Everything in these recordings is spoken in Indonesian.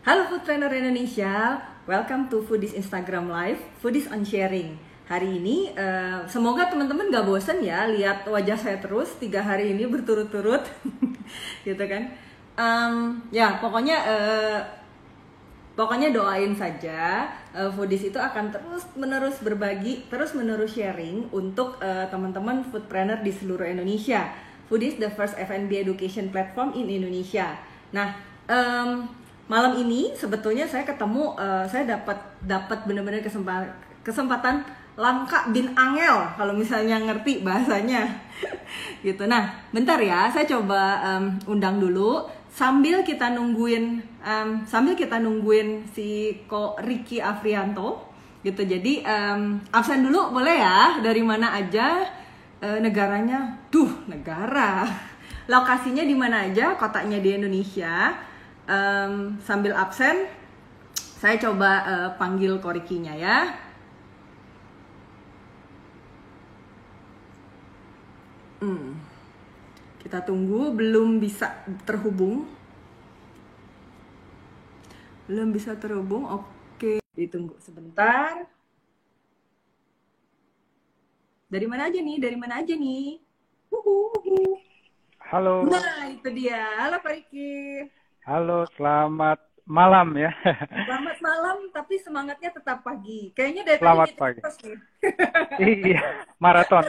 Halo Food Trainer Indonesia, welcome to Foodies Instagram Live, Foodies on Sharing. Hari ini, semoga teman-teman gak bosen ya lihat wajah saya terus 3 hari ini berturut-turut, gitu kan? Ya, pokoknya doain saja. Foodies itu akan terus-menerus berbagi, terus-menerus sharing untuk teman-teman foodpreneur di seluruh Indonesia. Foodies the first F&B education platform in Indonesia. Nah, malam ini sebetulnya saya ketemu, saya dapat benar-benar kesempatan langka bin angel kalau misalnya ngerti bahasanya, gitu. Nah, bentar ya, saya coba undang dulu sambil kita nungguin si Ko Ricky Afrianto, gitu. Jadi absen dulu boleh ya, dari mana aja, negaranya, negara, lokasinya di mana aja, kotanya di Indonesia. Sambil absen, saya coba panggil Ko Ricky-nya ya. Kita tunggu, belum bisa terhubung. Oke, ditunggu sebentar. Dari mana aja nih? Halo. Nah, itu dia. Halo Pak Riki. Halo, selamat malam ya. Selamat malam, tapi semangatnya tetap pagi. Kayaknya dari Selamat tadi pagi. terus nih. Iya, maraton.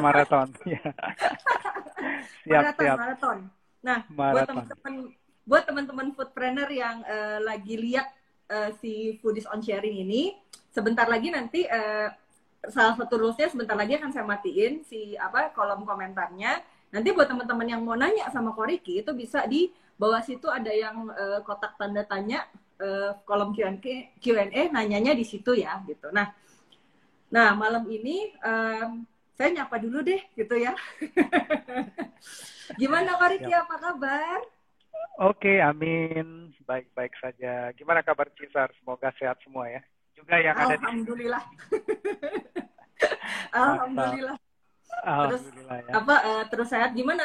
Siap. Maraton. Nah, Maraton. buat teman-teman foodpreneur yang lagi lihat si Foodies on Sharing ini, sebentar lagi nanti salah satu rules-nya sebentar lagi akan saya matiin si kolom komentarnya. Nanti buat teman-teman yang mau nanya sama Ko Ricky itu bisa di bawah situ ada yang kotak tanda tanya, kolom Q&A, nanyanya di situ ya, gitu. Nah malam ini saya nyapa dulu deh, gitu ya. Gimana Ko Ricky, apa kabar? Oke, amin. Baik-baik saja. Gimana kabar Cisar? Semoga sehat semua ya. Juga yang ada di Alhamdulillah. Mantap. Alhamdulillah. Alhamdulillah ya. Terus sehat. Gimana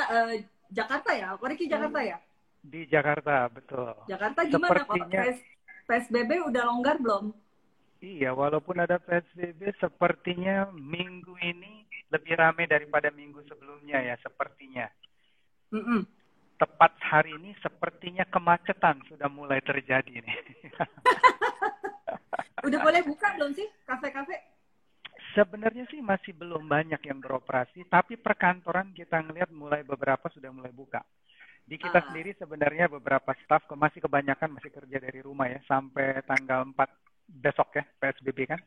Jakarta ya? Ko Ricky Jakarta ya? Di Jakarta, betul. Jakarta gimana kok? Sepertinya PSBB udah longgar belum? iya, walaupun ada PSBB, sepertinya minggu ini lebih ramai daripada minggu sebelumnya ya, sepertinya. Tepat hari ini sepertinya kemacetan sudah mulai terjadi nih. Udah boleh buka belum sih kafe-kafe? Sebenarnya sih masih belum banyak yang beroperasi, tapi perkantoran kita ngelihat beberapa sudah mulai buka. Di kita sendiri sebenarnya beberapa staff kebanyakan masih kerja dari rumah ya, sampai tanggal 4 besok ya, PSBB kan.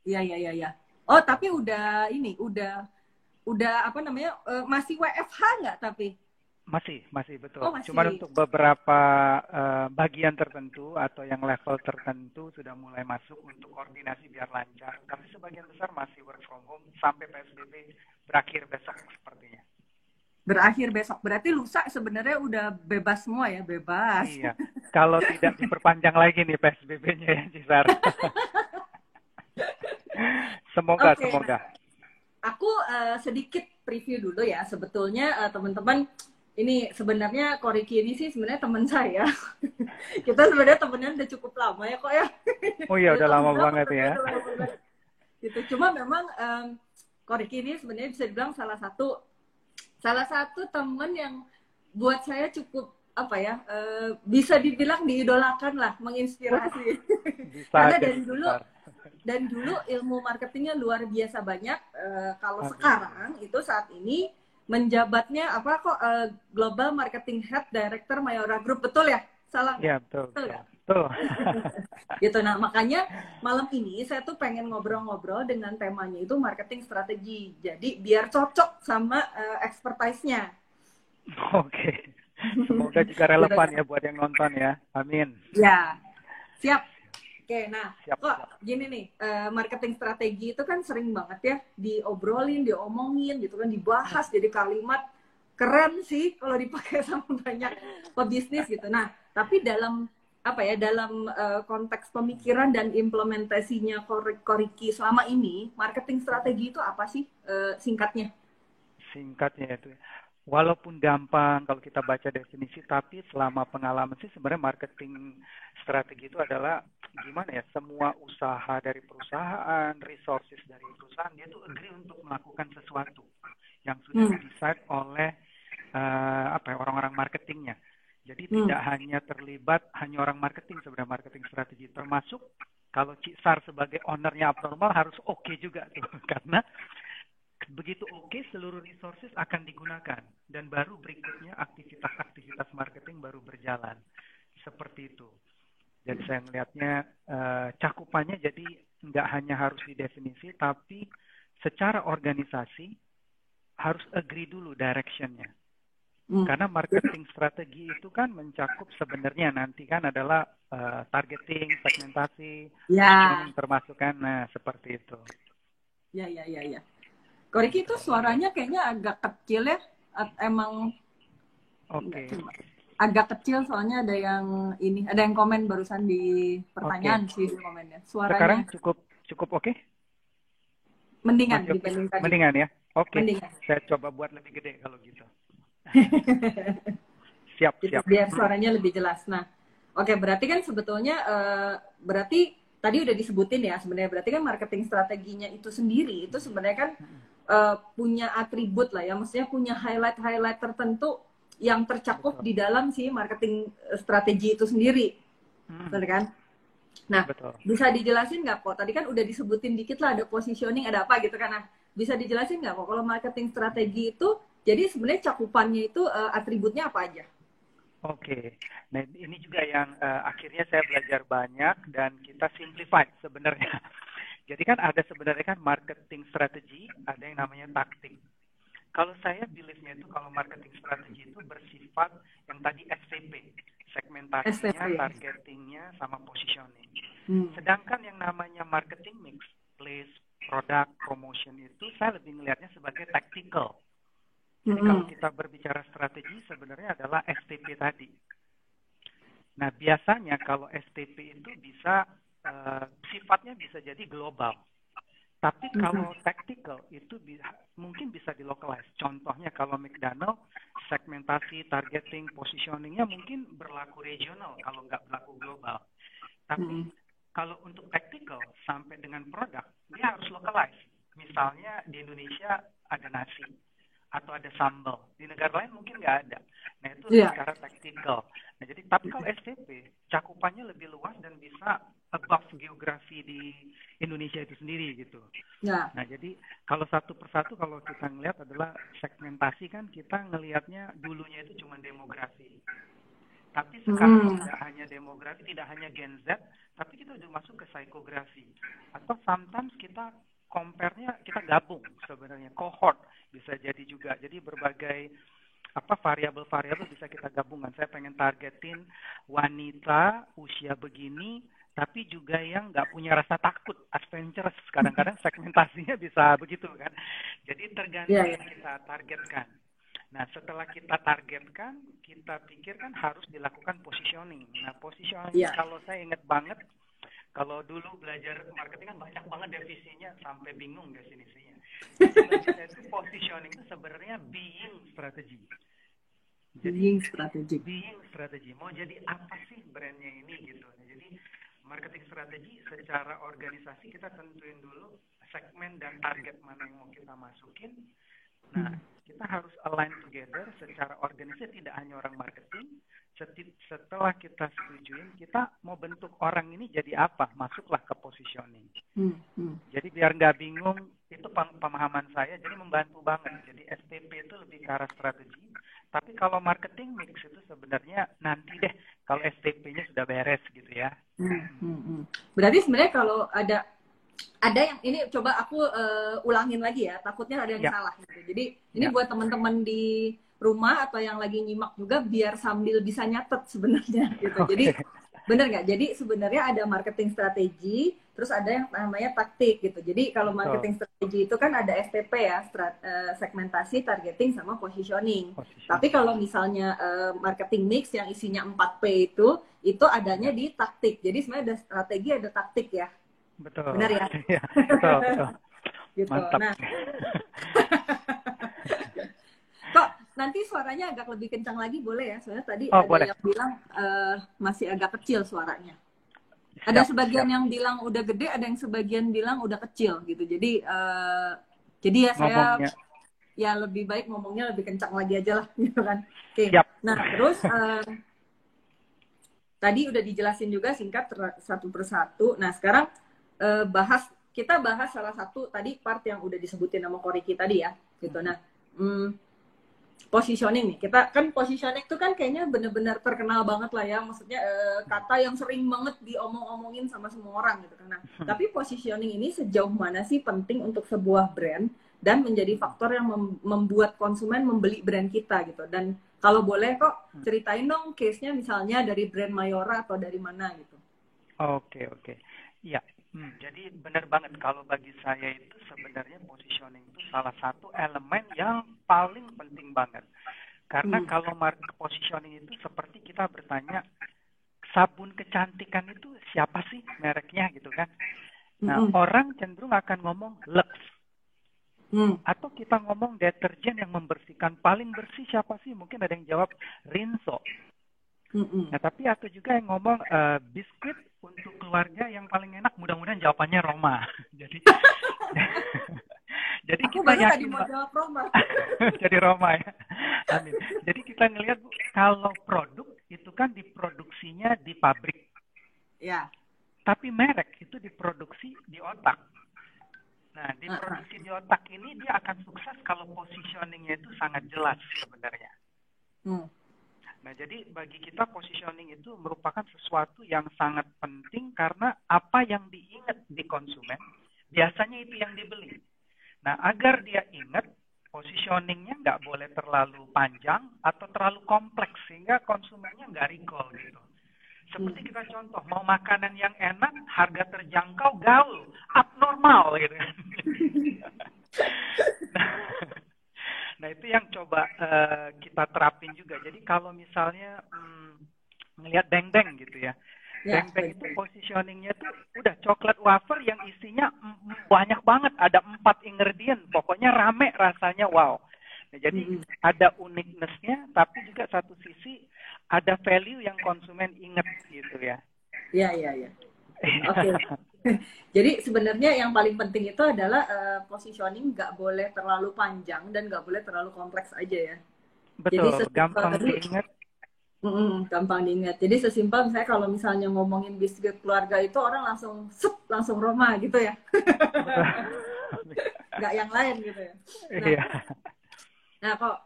Iya. Oh, tapi udah masih WFH nggak tapi? Masih betul. Oh, masih. Cuma untuk beberapa bagian tertentu atau yang level tertentu sudah mulai masuk untuk koordinasi biar lancar. Tapi sebagian besar masih work from home sampai PSBB berakhir besok sepertinya. Berakhir besok, berarti lusa sebenarnya udah bebas semua ya, bebas. Iya, kalau tidak diperpanjang lagi nih PSBB-nya ya, Cisar. Semoga. Aku sedikit preview dulu ya, sebetulnya teman-teman, ini sebenarnya Ko Ricky ini sih sebenarnya teman saya. Kita sebenarnya temennya udah cukup lama ya kok ya. Oh iya, udah lama banget ya. Gitu. Cuma memang Ko Ricky ini sebenarnya bisa dibilang salah satu teman yang buat saya cukup bisa dibilang diidolakan lah, menginspirasi. Karena dari dulu ilmu marketingnya luar biasa banyak. Kalau sekarang itu saat ini menjabatnya Global Marketing Head Director Mayora Group, betul ya? Salah? Iya, betul. Gitu. Nah, makanya malam ini saya tuh pengen ngobrol-ngobrol dengan temanya itu marketing strategi. Jadi biar cocok sama expertise-nya. Oke. Semoga juga relevan ya buat yang nonton ya. Amin. Ya, siap. Oke, nah kok gini nih, marketing strategi itu kan sering banget ya diobrolin, diomongin gitu kan, dibahas jadi kalimat keren sih kalau dipakai sama banyak pebisnis gitu. Nah, tapi dalam konteks pemikiran dan implementasinya Ko Ricky selama ini, marketing strategi itu apa sih singkatnya? Singkatnya itu. walaupun gampang kalau kita baca definisi, tapi selama pengalaman sih sebenarnya marketing strategi itu adalah gimana ya, semua usaha dari perusahaan, resources dari perusahaan, dia tuh agree untuk melakukan sesuatu yang sudah di-decide oleh orang-orang marketingnya. Jadi tidak hanya terlibat hanya orang marketing sebenarnya marketing strategi, termasuk kalau Cisar sebagai ownernya abnormal harus oke juga tuh karena begitu oke seluruh resources akan digunakan dan baru berikutnya aktivitas-aktivitas marketing baru berjalan seperti itu. Jadi saya melihatnya cakupannya jadi nggak hanya harus didefinisi tapi secara organisasi harus agree dulu directionnya. Karena marketing strategi itu kan mencakup sebenarnya nanti kan adalah targeting, segmentasi, positioning termasuk kan, nah seperti itu. Ya. Ko Riki itu suaranya kayaknya agak kecil ya, emang. Oke. Agak kecil soalnya ada yang komen barusan di pertanyaan sih di komennya. Suaranya. Sekarang cukup oke? Mendingan dibanding tadi. Mendingan ya. Oke. Mendingan. Saya coba buat lebih gede kalau gitu. Siap. Biar suaranya lebih jelas. Nah, oke, berarti kan sebetulnya berarti tadi udah disebutin ya sebenarnya, berarti kan marketing strateginya itu sendiri itu sebenarnya kan punya atribut lah ya, maksudnya punya highlight tertentu yang tercakup di dalam si marketing strategi itu sendiri, betul kan? Nah, bisa dijelasin nggak kok? Tadi kan udah disebutin dikit lah, ada positioning, ada apa gitu kan? Nah, bisa dijelasin nggak kok kalau marketing strategi itu, jadi sebenarnya cakupannya itu atributnya apa aja? Oke, nah ini juga yang akhirnya saya belajar banyak dan kita simplify sebenarnya. Jadi kan ada sebenarnya kan marketing strategi, ada yang namanya taktik. Kalau saya beliefnya itu kalau marketing strategi itu bersifat yang tadi STP, segmentasinya, targetingnya, sama positioning. Sedangkan yang namanya marketing mix, place, product, promotion itu saya lebih melihatnya sebagai tactical. Jadi kalau kita berbicara strategi sebenarnya adalah STP tadi. Nah biasanya kalau STP itu bisa sifatnya bisa jadi global. Tapi kalau tactical itu mungkin bisa dilocalize. Contohnya kalau McDonald, segmentasi, targeting, positioningnya mungkin berlaku regional kalau nggak berlaku global. Tapi kalau untuk tactical sampai dengan produk, dia harus localize. Misalnya di Indonesia ada nasi atau ada sambal, di negara lain mungkin nggak ada. Nah itu secara tactical. Nah jadi tapi kalau STP cakupannya lebih luas dan bisa above geografi di Indonesia itu sendiri gitu. Nah jadi kalau satu persatu kalau kita ngelihat adalah segmentasi kan kita ngelihatnya dulunya itu cuma demografi. Tapi sekarang tidak hanya demografi, tidak hanya Gen Z, tapi kita udah masuk ke psikografi. Atau sometimes kita compare-nya kita gabung sebenarnya cohort bisa jadi juga. Jadi berbagai variabel-variabel bisa kita gabungkan. Saya pengen targetin wanita usia begini tapi juga yang nggak punya rasa takut, adventurous. Kadang-kadang segmentasinya bisa begitu kan. Jadi tergantung yang kita targetkan. Nah, setelah kita targetkan, kita pikirkan harus dilakukan positioning. Nah, positioning kalau saya ingat banget, kalau dulu belajar marketing kan banyak banget definisinya sampai bingung definisinya. Jadi positioning itu sebenarnya being strategy. Being strategy. Mau jadi apa sih brandnya ini gitu. Jadi marketing strategi secara organisasi kita tentuin dulu segmen dan target mana yang mau kita masukin. Nah, kita harus align together secara organisasi, tidak hanya orang marketing. Setelah kita setujuin, kita mau bentuk orang ini jadi apa? Masuklah ke positioning. Jadi biar nggak bingung, itu pemahaman saya, jadi membantu banget. Jadi STP itu lebih ke arah strategi. Tapi kalau marketing mix itu sebenarnya nanti deh, kalau STP-nya sudah beres gitu ya. Berarti sebenarnya kalau ada yang ini coba aku ulangin lagi ya, takutnya ada yang salah gitu. Jadi ini buat teman-teman di rumah atau yang lagi nyimak juga biar sambil bisa nyatet sebenarnya gitu. Jadi bener nggak? Jadi sebenarnya ada marketing strategi, terus ada yang namanya taktik gitu. Jadi kalau marketing strategi itu kan ada STP ya, segmentasi, targeting, sama positioning. Tapi kalau misalnya marketing mix yang isinya 4P itu adanya di taktik. Jadi sebenarnya ada strategi, ada taktik ya. Betul. Benar ya? Betul. Gitu. Mantap. Nah, kok nanti suaranya agak lebih kencang lagi boleh ya? Soalnya tadi Oh, ada boleh. yang bilang masih agak kecil suaranya. Ada Siap, sebagian siap. yang bilang udah gede, ada yang sebagian bilang udah kecil gitu. Jadi ya saya Ngomongnya. ya lebih baik ngomongnya lebih kencang lagi aja lah gitu kan. Oke. Siap. Nah, terus tadi udah dijelasin juga singkat satu persatu. Nah, sekarang kita bahas salah satu tadi part yang udah disebutin sama Koriki tadi ya, gitu. Nah, positioning nih, kita kan positioning itu kan kayaknya bener-bener terkenal banget lah ya, maksudnya kata yang sering banget diomong-omongin sama semua orang gitu kan. Nah, tapi positioning ini sejauh mana sih penting untuk sebuah brand dan menjadi faktor yang membuat konsumen membeli brand kita gitu. Dan kalau boleh kok ceritain dong case-nya misalnya dari brand Mayora atau dari mana gitu. Oke, oke. Iya. Jadi benar banget kalau bagi saya itu sebenarnya positioning itu salah satu elemen yang paling penting banget. Karena kalau market positioning itu seperti kita bertanya, sabun kecantikan itu siapa sih mereknya gitu kan? Nah, orang cenderung akan ngomong Lux. Atau kita ngomong deterjen yang membersihkan paling bersih siapa sih? Mungkin ada yang jawab Rinso. Nah, tapi atau juga yang ngomong biskuit untuk keluarga yang paling enak, mudah-mudahan jawabannya Roma. Jadi Aku kita baru tadi yakin mau jawab Roma. jadi Roma ya. Amin. Jadi kita ngelihat kalau produk itu kan diproduksinya di pabrik. Ya. Tapi merek itu diproduksi di otak. Nah, diproduksi di otak ini dia akan sukses kalau positioningnya itu sangat jelas sebenarnya. Nah, jadi bagi kita positioning itu merupakan sesuatu yang sangat penting karena apa yang diingat di konsumen, biasanya itu yang dibeli. Nah, agar dia ingat, positioningnya nggak boleh terlalu panjang atau terlalu kompleks, sehingga konsumennya nggak recall gitu. Seperti kita contoh, mau makanan yang enak, harga terjangkau, gaul, abnormal gitu. Nah, itu yang coba kita terapin juga. Jadi kalau misalnya ngelihat Beng-Beng gitu ya. Beng-Beng itu positioningnya tuh udah coklat wafer yang isinya banyak banget. Ada 4 ingredient. Pokoknya rame rasanya, wow. Nah, jadi ada uniqueness-nya, tapi juga satu sisi ada value yang konsumen inget gitu ya. Iya. Oke. Jadi sebenarnya yang paling penting itu adalah positioning nggak boleh terlalu panjang dan nggak boleh terlalu kompleks aja ya. Betul, gampang diingat. Gampang diingat. Jadi sesimpel misalnya kalau misalnya ngomongin biskuit keluarga itu orang langsung Roma gitu ya. Nggak yang lain gitu ya. Nah kok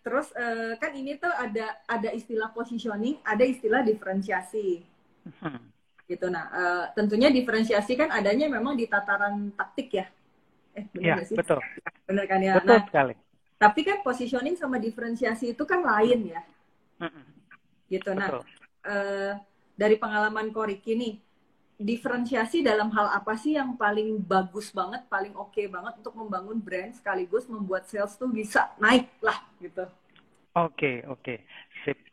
terus kan ini tuh ada istilah positioning, ada istilah diferensiasi. Gitu. Nah, tentunya diferensiasi kan adanya memang di tataran taktik ya. Benar nggak sih? Betul. Benar kan ya? Betul sekali. Tapi kan positioning sama diferensiasi itu kan lain ya. Gitu. Betul. Nah, dari pengalaman Koriki nih, diferensiasi dalam hal apa sih yang paling bagus banget, paling oke banget untuk membangun brand sekaligus membuat sales tuh bisa naik lah gitu. Oke. Sip.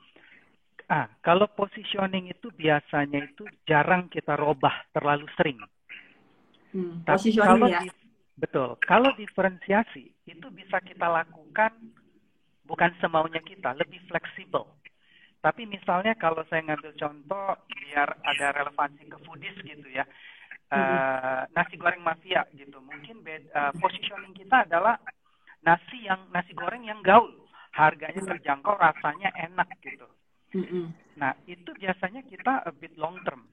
Kalau positioning itu biasanya itu jarang kita robah terlalu sering. Tapi kalau ya? kalau diferensiasi itu bisa kita lakukan bukan semaunya kita, lebih fleksibel. Tapi misalnya kalau saya ngambil contoh biar ada relevansi ke foodies gitu ya, nasi goreng mafia gitu. Mungkin positioning kita adalah nasi goreng yang gaul, harganya terjangkau, rasanya enak gitu. Nah, itu biasanya kita a bit long term.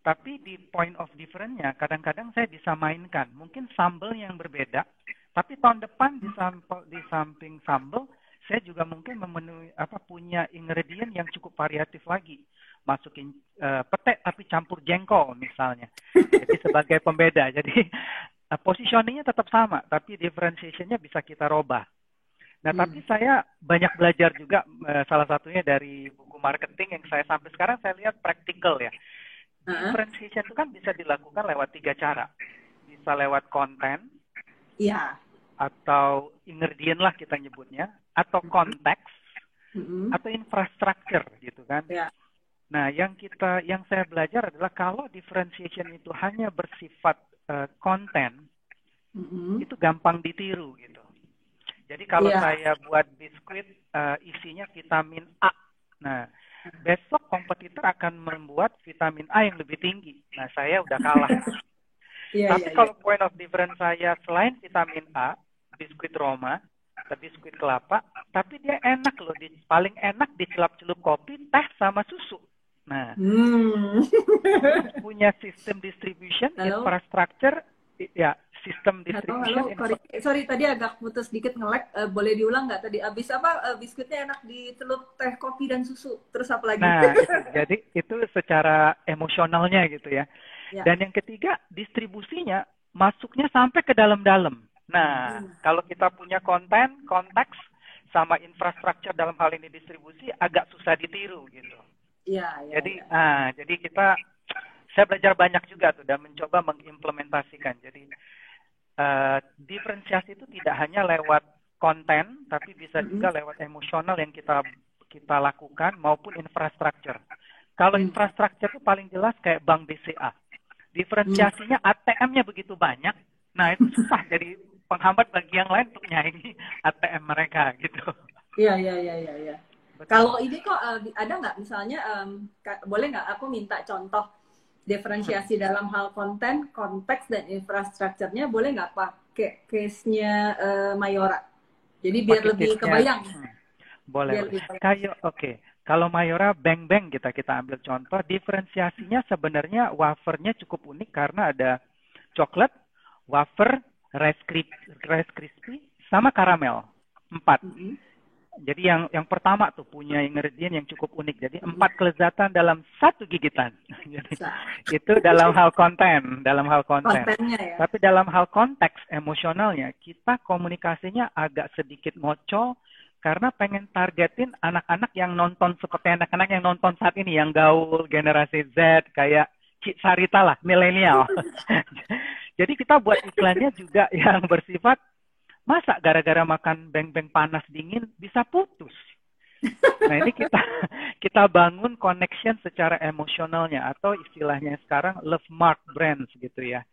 Tapi di point of difference-nya, kadang-kadang saya bisa mainkan. Mungkin sambal yang berbeda, tapi tahun depan di samping sambal, saya juga mungkin punya ingredient yang cukup variatif lagi. Masukin pete tapi campur jengkol misalnya. Jadi sebagai pembeda. Jadi positioning-nya tetap sama, tapi differentiation-nya bisa kita robah. Nah, tapi saya banyak belajar juga, salah satunya dari buku marketing yang saya sampai sekarang saya lihat praktikal ya. Differentiation itu kan bisa dilakukan lewat 3 cara. Bisa lewat konten, atau ingredient lah kita nyebutnya, atau konteks, atau infrastructure gitu kan. Nah, yang saya belajar adalah kalau differentiation itu hanya bersifat konten, itu gampang ditiru gitu. Jadi kalau Iya. saya buat biskuit isinya vitamin A. Nah, besok kompetitor akan membuat vitamin A yang lebih tinggi. Nah, saya udah kalah. Iya, Tapi iya, iya. kalau point of difference saya selain vitamin A, biskuit Roma, atau biskuit kelapa, tapi dia enak loh. Paling enak dicelup-celup kopi, teh, sama susu. Nah, Hmm. terus punya sistem distribution, Halo, infrastructure, ya sistem halo, distribution, sorry tadi agak putus dikit nge-lag. Boleh diulang nggak tadi? Abis apa? Biskuitnya enak ditelup teh, kopi dan susu. Terus apa lagi? Nah, itu. Jadi itu secara emosionalnya gitu ya. Ya. Dan yang ketiga, distribusinya masuknya sampai ke dalam-dalam. Nah, Hmm. kalau kita punya konten, konteks, sama infrastruktur dalam hal ini distribusi agak susah ditiru gitu. Iya, iya, Jadi, iya. jadi saya belajar banyak juga tuh dan mencoba mengimplementasikan. Jadi diferensiasi itu tidak hanya lewat konten, tapi bisa juga lewat emosional yang kita lakukan maupun infrastruktur. Kalau infrastruktur itu paling jelas kayak Bank BCA. Diferensiasinya ATM-nya begitu banyak. Nah, itu susah jadi penghambat bagi yang lain untuk nyaingi ATM mereka gitu. Iya, iya, iya, iya, iya. Betul. Kalau ini kok ada nggak misalnya boleh nggak aku minta contoh diferensiasi dalam hal konten, konteks dan infrastrukturnya, boleh nggak pakai case-nya Mayora? Jadi biar Pakai lebih case-nya, kebayang. boleh. Biar lebih kebayang. Kayak oke. Kalau Mayora Beng kita ambil contoh, diferensiasinya sebenarnya wafernya cukup unik karena ada coklat, wafer, rice crispy, sama karamel. 4. Jadi yang pertama tuh punya ingredient yang cukup unik. Jadi 4 kelezatan dalam satu gigitan. Jadi itu dalam hal konten. Kontennya ya. Tapi dalam hal konteks emosionalnya, kita komunikasinya agak sedikit ngocol karena pengen targetin anak-anak yang nonton seperti anak-anak yang nonton saat ini, yang gaul generasi Z kayak Cik Sarita lah, milenial. Jadi kita buat iklannya juga yang bersifat, masa gara-gara makan beng-beng panas dingin bisa putus. Nah, ini kita bangun connection secara emosionalnya, atau istilahnya sekarang love mark brands gitu ya.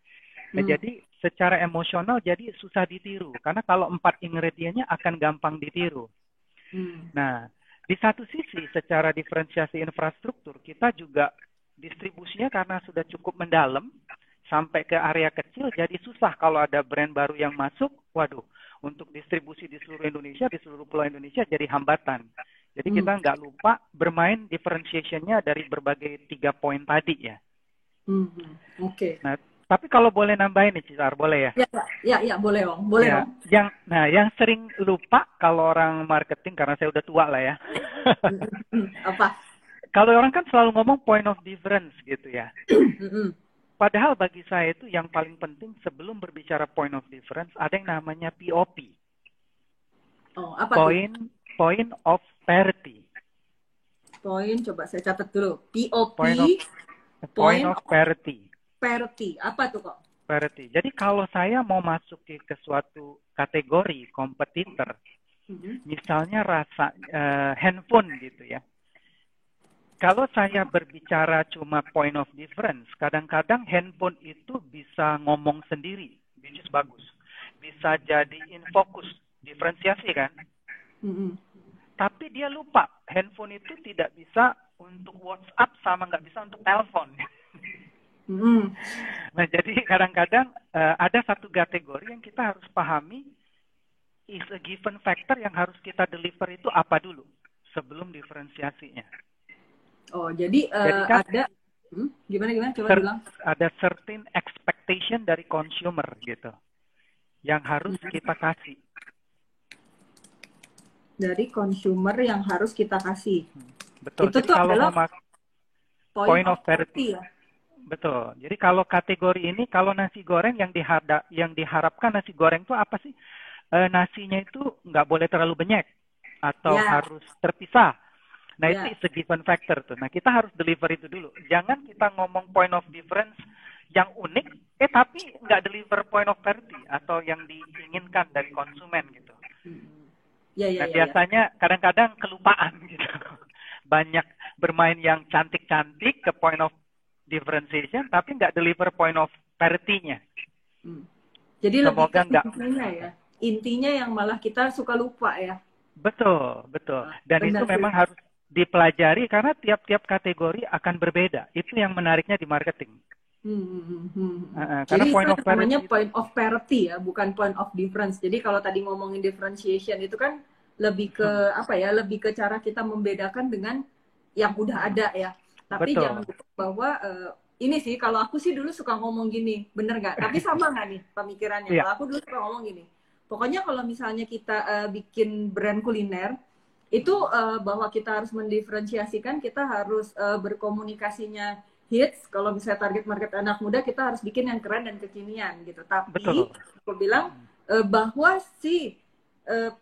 Nah, jadi secara emosional jadi susah ditiru karena kalau 4 ingredientnya akan gampang ditiru. Nah, di satu sisi secara diferensiasi infrastruktur kita juga distribusinya karena sudah cukup mendalam sampai ke area kecil, jadi susah kalau ada brand baru yang masuk. Waduh, untuk distribusi di seluruh Indonesia, di seluruh pulau Indonesia jadi hambatan. Jadi kita nggak lupa bermain differentiation-nya dari berbagai 3 poin tadi ya. Oke. Nah, tapi kalau boleh nambahin nih Cisar, boleh ya? Ya, boleh Om. Boleh ya, Om. Yang sering lupa kalau orang marketing, karena saya udah tua lah ya. Apa? Kalau orang kan selalu ngomong point of difference gitu ya. Padahal bagi saya itu yang paling penting sebelum berbicara point of difference, ada yang namanya POP. Oh, apa Point of parity. Point, coba saya catat dulu. POP. Point of parity. Parity. Apa tuh kok? Parity. Jadi kalau saya mau masuk ke suatu kategori kompetitor, misalnya handphone gitu ya. Kalau saya berbicara cuma point of difference, kadang-kadang handphone itu bisa ngomong sendiri, which is bagus. Bisa jadi in focus, diferensiasi kan. Tapi dia lupa, handphone itu tidak bisa untuk WhatsApp sama nggak bisa untuk telepon. Nah, jadi kadang-kadang ada satu kategori yang kita harus pahami, is a given factor yang harus kita deliver itu apa dulu sebelum diferensiasinya. Oh, jadi kan, ada gimana coba bilang. Ada certain expectation dari consumer gitu yang harus kita kasih. Dari consumer yang harus kita kasih. Betul. Itu jadi tuh kalau adalah point of parity ya. Betul. Jadi kalau kategori ini, kalau nasi goreng yang diharapkan nasi goreng itu apa sih? Nasinya itu nggak boleh terlalu banyak atau harus terpisah. Nah, itu is a given factor tuh. Nah, kita harus deliver itu dulu. Jangan kita ngomong point of difference yang unik, tapi nggak deliver point of parity atau yang diinginkan dari konsumen gitu. Nah, biasanya kadang-kadang kelupaan gitu. Banyak bermain yang cantik-cantik ke point of differentiation, tapi nggak deliver point of parity-nya. Jadi semoga lebih ke intinya ya. intinya yang malah kita suka lupa ya. Betul, betul. Dan itu Benar sih. memang harus dipelajari karena tiap-tiap kategori akan berbeda. Itu yang menariknya di marketing. Karena Jadi itu point of yang namanya parity itu, point of parity ya, bukan point of difference. Jadi kalau tadi ngomongin differentiation itu kan lebih ke apa ya, lebih ke cara kita membedakan dengan yang udah ada ya. Tapi jangan betul. lupa bahwa ini sih kalau aku sih dulu suka ngomong gini, bener nggak? Tapi sama nggak nih pemikirannya? Iya, Kalau aku dulu suka ngomong gini, pokoknya kalau misalnya kita bikin brand kuliner, itu bahwa kita harus mendiferensiasikan, kita harus berkomunikasinya hits. Kalau misalnya target market anak muda, kita harus bikin yang keren dan kekinian gitu. Tapi betul. aku bilang bahwa si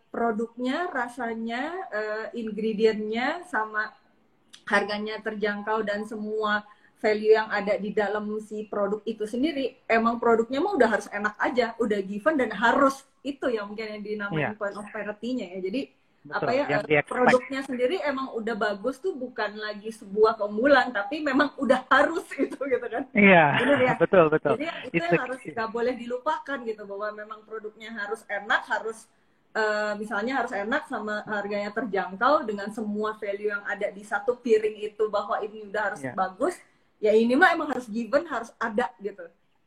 produknya, rasanya, ingredientnya, sama harganya terjangkau dan semua value yang ada di dalam si produk itu sendiri, emang produknya mah udah harus enak aja, udah given dan harus itu yang mungkin yang dinamain Iya, point of parity-nya ya. Jadi apa betul. ya, Yang di-expect. produknya sendiri emang udah bagus tuh bukan lagi sebuah keunggulan, tapi memang udah harus itu gitu kan. Iya, Bener ya. betul, betul. Jadi itu It's yang a, harus nggak boleh dilupakan gitu, bahwa memang produknya harus enak, harus misalnya harus enak sama harganya terjangkau dengan semua value yang ada di satu piring itu, bahwa ini udah harus iya, bagus. Ya ini mah emang harus given, harus ada gitu.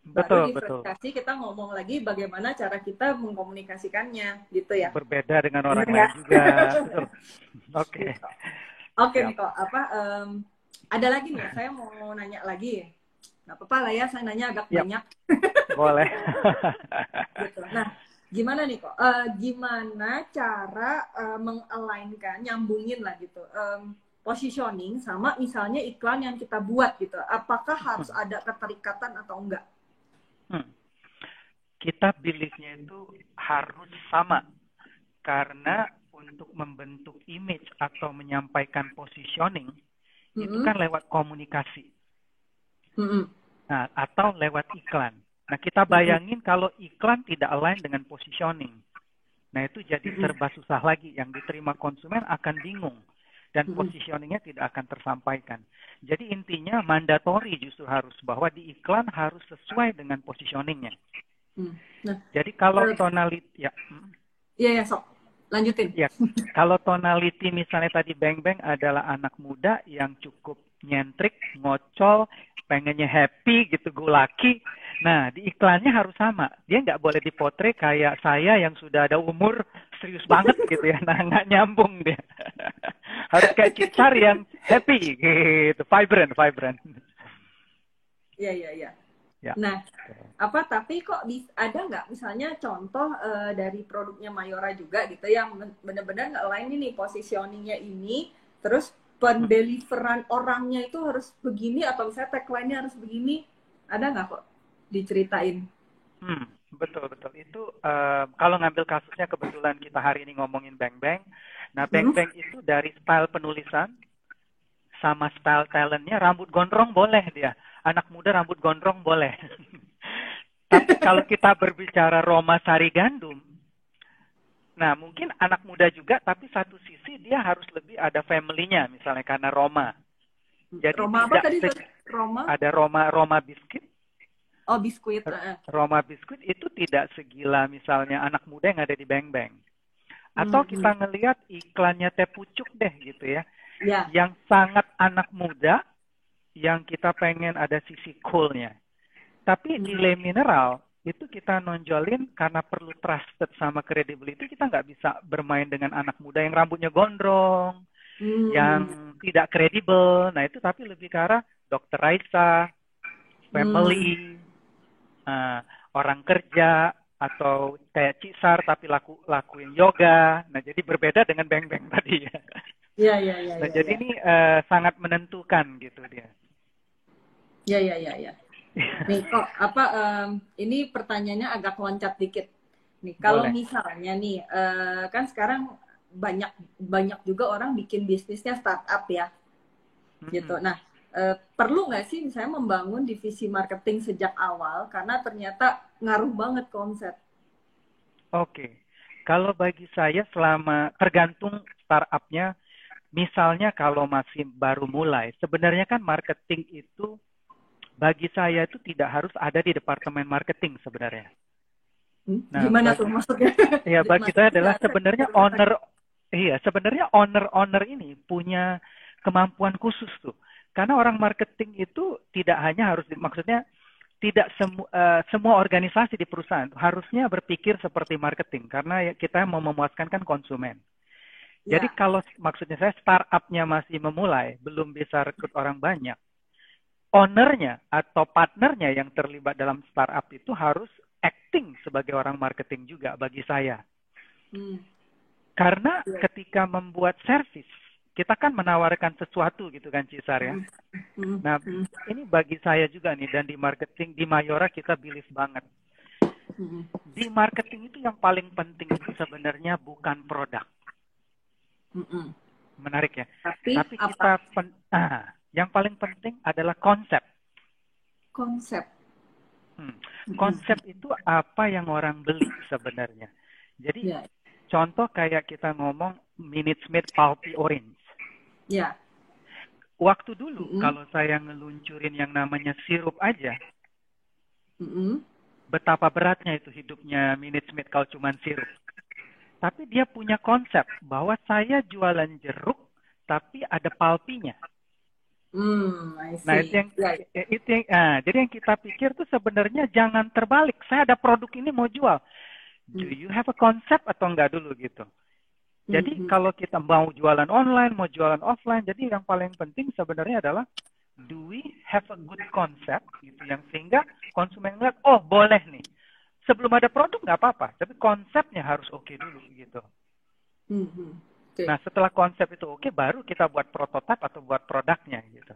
Baru betul, betul. diferensiasi kita ngomong lagi bagaimana cara kita mengkomunikasikannya gitu ya. Berbeda dengan orang Bener lain ya? juga. Betul. Oke, Gitu. Oke siap. nih kok, apa ada lagi nih, saya mau nanya lagi. Nggak apa-apa lah ya, saya nanya agak Yap, banyak boleh. gitu. Nah, gimana nih kok? Gimana cara mengalignkan, nyambungin lah gitu, positioning sama misalnya iklan yang kita buat gitu. Apakah harus ada keterikatan atau enggak? Hmm. Kita beliefnya itu harus sama karena untuk membentuk image atau menyampaikan positioning itu kan lewat komunikasi. Nah, atau lewat iklan. Nah, kita bayangin kalau iklan tidak align dengan positioning. Nah, itu jadi serba susah lagi. Yang diterima konsumen akan bingung. Dan positioningnya tidak akan tersampaikan. Jadi intinya mandatory justru harus bahwa di iklan harus sesuai dengan positioningnya. Nah, Jadi kalau tonality, iya ya sok, lanjutin. ya, kalau tonality misalnya tadi Bang Bang adalah anak muda yang cukup nyentrik, ngocol, pengennya happy gitu, go lucky. Nah, di iklannya harus sama. Dia nggak boleh dipotret kayak saya yang sudah ada umur serius banget gitu ya. Nah, nggak nyambung dia. Harus kayak Cicar yang happy gitu, vibrant, vibrant. Iya, iya, iya. Ya. Nah, apa tapi kok ada nggak misalnya contoh dari produknya Mayora juga gitu yang benar-benar nggak lain ini positioningnya ini, terus pendeliveran orangnya itu harus begini atau misalnya tagline-nya harus begini, ada nggak kok diceritain? Betul, betul. Itu kalau ngambil kasusnya kebetulan kita hari ini ngomongin Bang Bang. Nah, Bang Bang itu dari style penulisan sama style talentnya rambut gondrong boleh dia. Anak muda rambut gondrong boleh. Tapi kalau kita berbicara Roma Sari Gandum, nah mungkin anak muda juga, tapi satu sisi dia harus lebih ada family-nya, misalnya karena Roma. Jadi Roma apa tadi? Roma? Ada Roma biskuit. Oh, biskuit. Roma biskuit itu tidak segila misalnya anak muda yang ada di Bang Bang. Atau kita ngelihat iklannya teh pucuk deh gitu ya. Yang sangat anak muda, yang kita pengen ada sisi cool-nya. Tapi di Le Mineral, itu kita nonjolin karena perlu trusted sama credibility, kita nggak bisa bermain dengan anak muda yang rambutnya gondrong, yang tidak kredibel. Nah itu tapi lebih ke arah Dr. Raisa, family, orang kerja, atau kayak Cisar tapi lakuin yoga. Nah jadi berbeda dengan Bang Bang tadi ya. Iya. Nah jadi ini sangat menentukan gitu dia. Iya. Nih kok apa ini pertanyaannya agak loncat dikit. Nih kalau misalnya nih kan sekarang banyak juga orang bikin bisnisnya startup ya. Gitu. Nah, perlu nggak sih misalnya membangun divisi marketing sejak awal karena ternyata ngaruh banget konsep. Oke. Kalau bagi saya selama tergantung startupnya, misalnya kalau masih baru mulai, sebenarnya kan marketing itu bagi saya itu tidak harus ada di departemen marketing sebenarnya. Nah, Gimana tuh maksudnya? ya bagi saya Maksudnya adalah nggak bisa sebenarnya rumah sakit. sebenarnya owner ini punya kemampuan khusus tuh. Karena orang marketing itu tidak hanya harus, maksudnya tidak semua organisasi di perusahaan harusnya berpikir seperti marketing karena kita mau memuaskan kan konsumen. Jadi Ya. kalau maksudnya saya startupnya masih memulai, belum bisa rekrut orang banyak, ownernya atau partnernya yang terlibat dalam startup itu harus acting sebagai orang marketing juga bagi saya. Hmm. Karena Ya. ketika membuat service, kita kan menawarkan sesuatu gitu kan Cisar ya. Hmm. Hmm. Nah, Hmm. ini bagi saya juga nih, dan di marketing, di Mayora kita believe banget. Hmm. Di marketing itu yang paling penting itu sebenarnya bukan produk. Hmm. Menarik ya. Tapi Tapi apa? yang paling penting adalah konsep. Konsep. Konsep itu apa yang orang beli sebenarnya. Jadi Ya. contoh kayak kita ngomong Minute Maid Pulpy Orange. Ya. Waktu dulu kalau saya ngeluncurin yang namanya sirup aja, betapa beratnya itu hidupnya Minute Maid kalau cuma sirup. Tapi dia punya konsep bahwa saya jualan jeruk, tapi ada pulpinya. I Nah, see. jadi yang kita pikir tuh sebenarnya jangan terbalik. Saya ada produk ini mau jual. Do you have a concept atau enggak dulu gitu. Jadi kalau kita mau jualan online, mau jualan offline, jadi yang paling penting sebenarnya adalah do we have a good concept gitu yang sehingga konsumen ngeliat, oh boleh nih. Sebelum ada produk nggak apa-apa, tapi konsepnya harus oke dulu gitu. Okay. Nah setelah konsep itu oke, baru kita buat prototipe atau buat produknya gitu.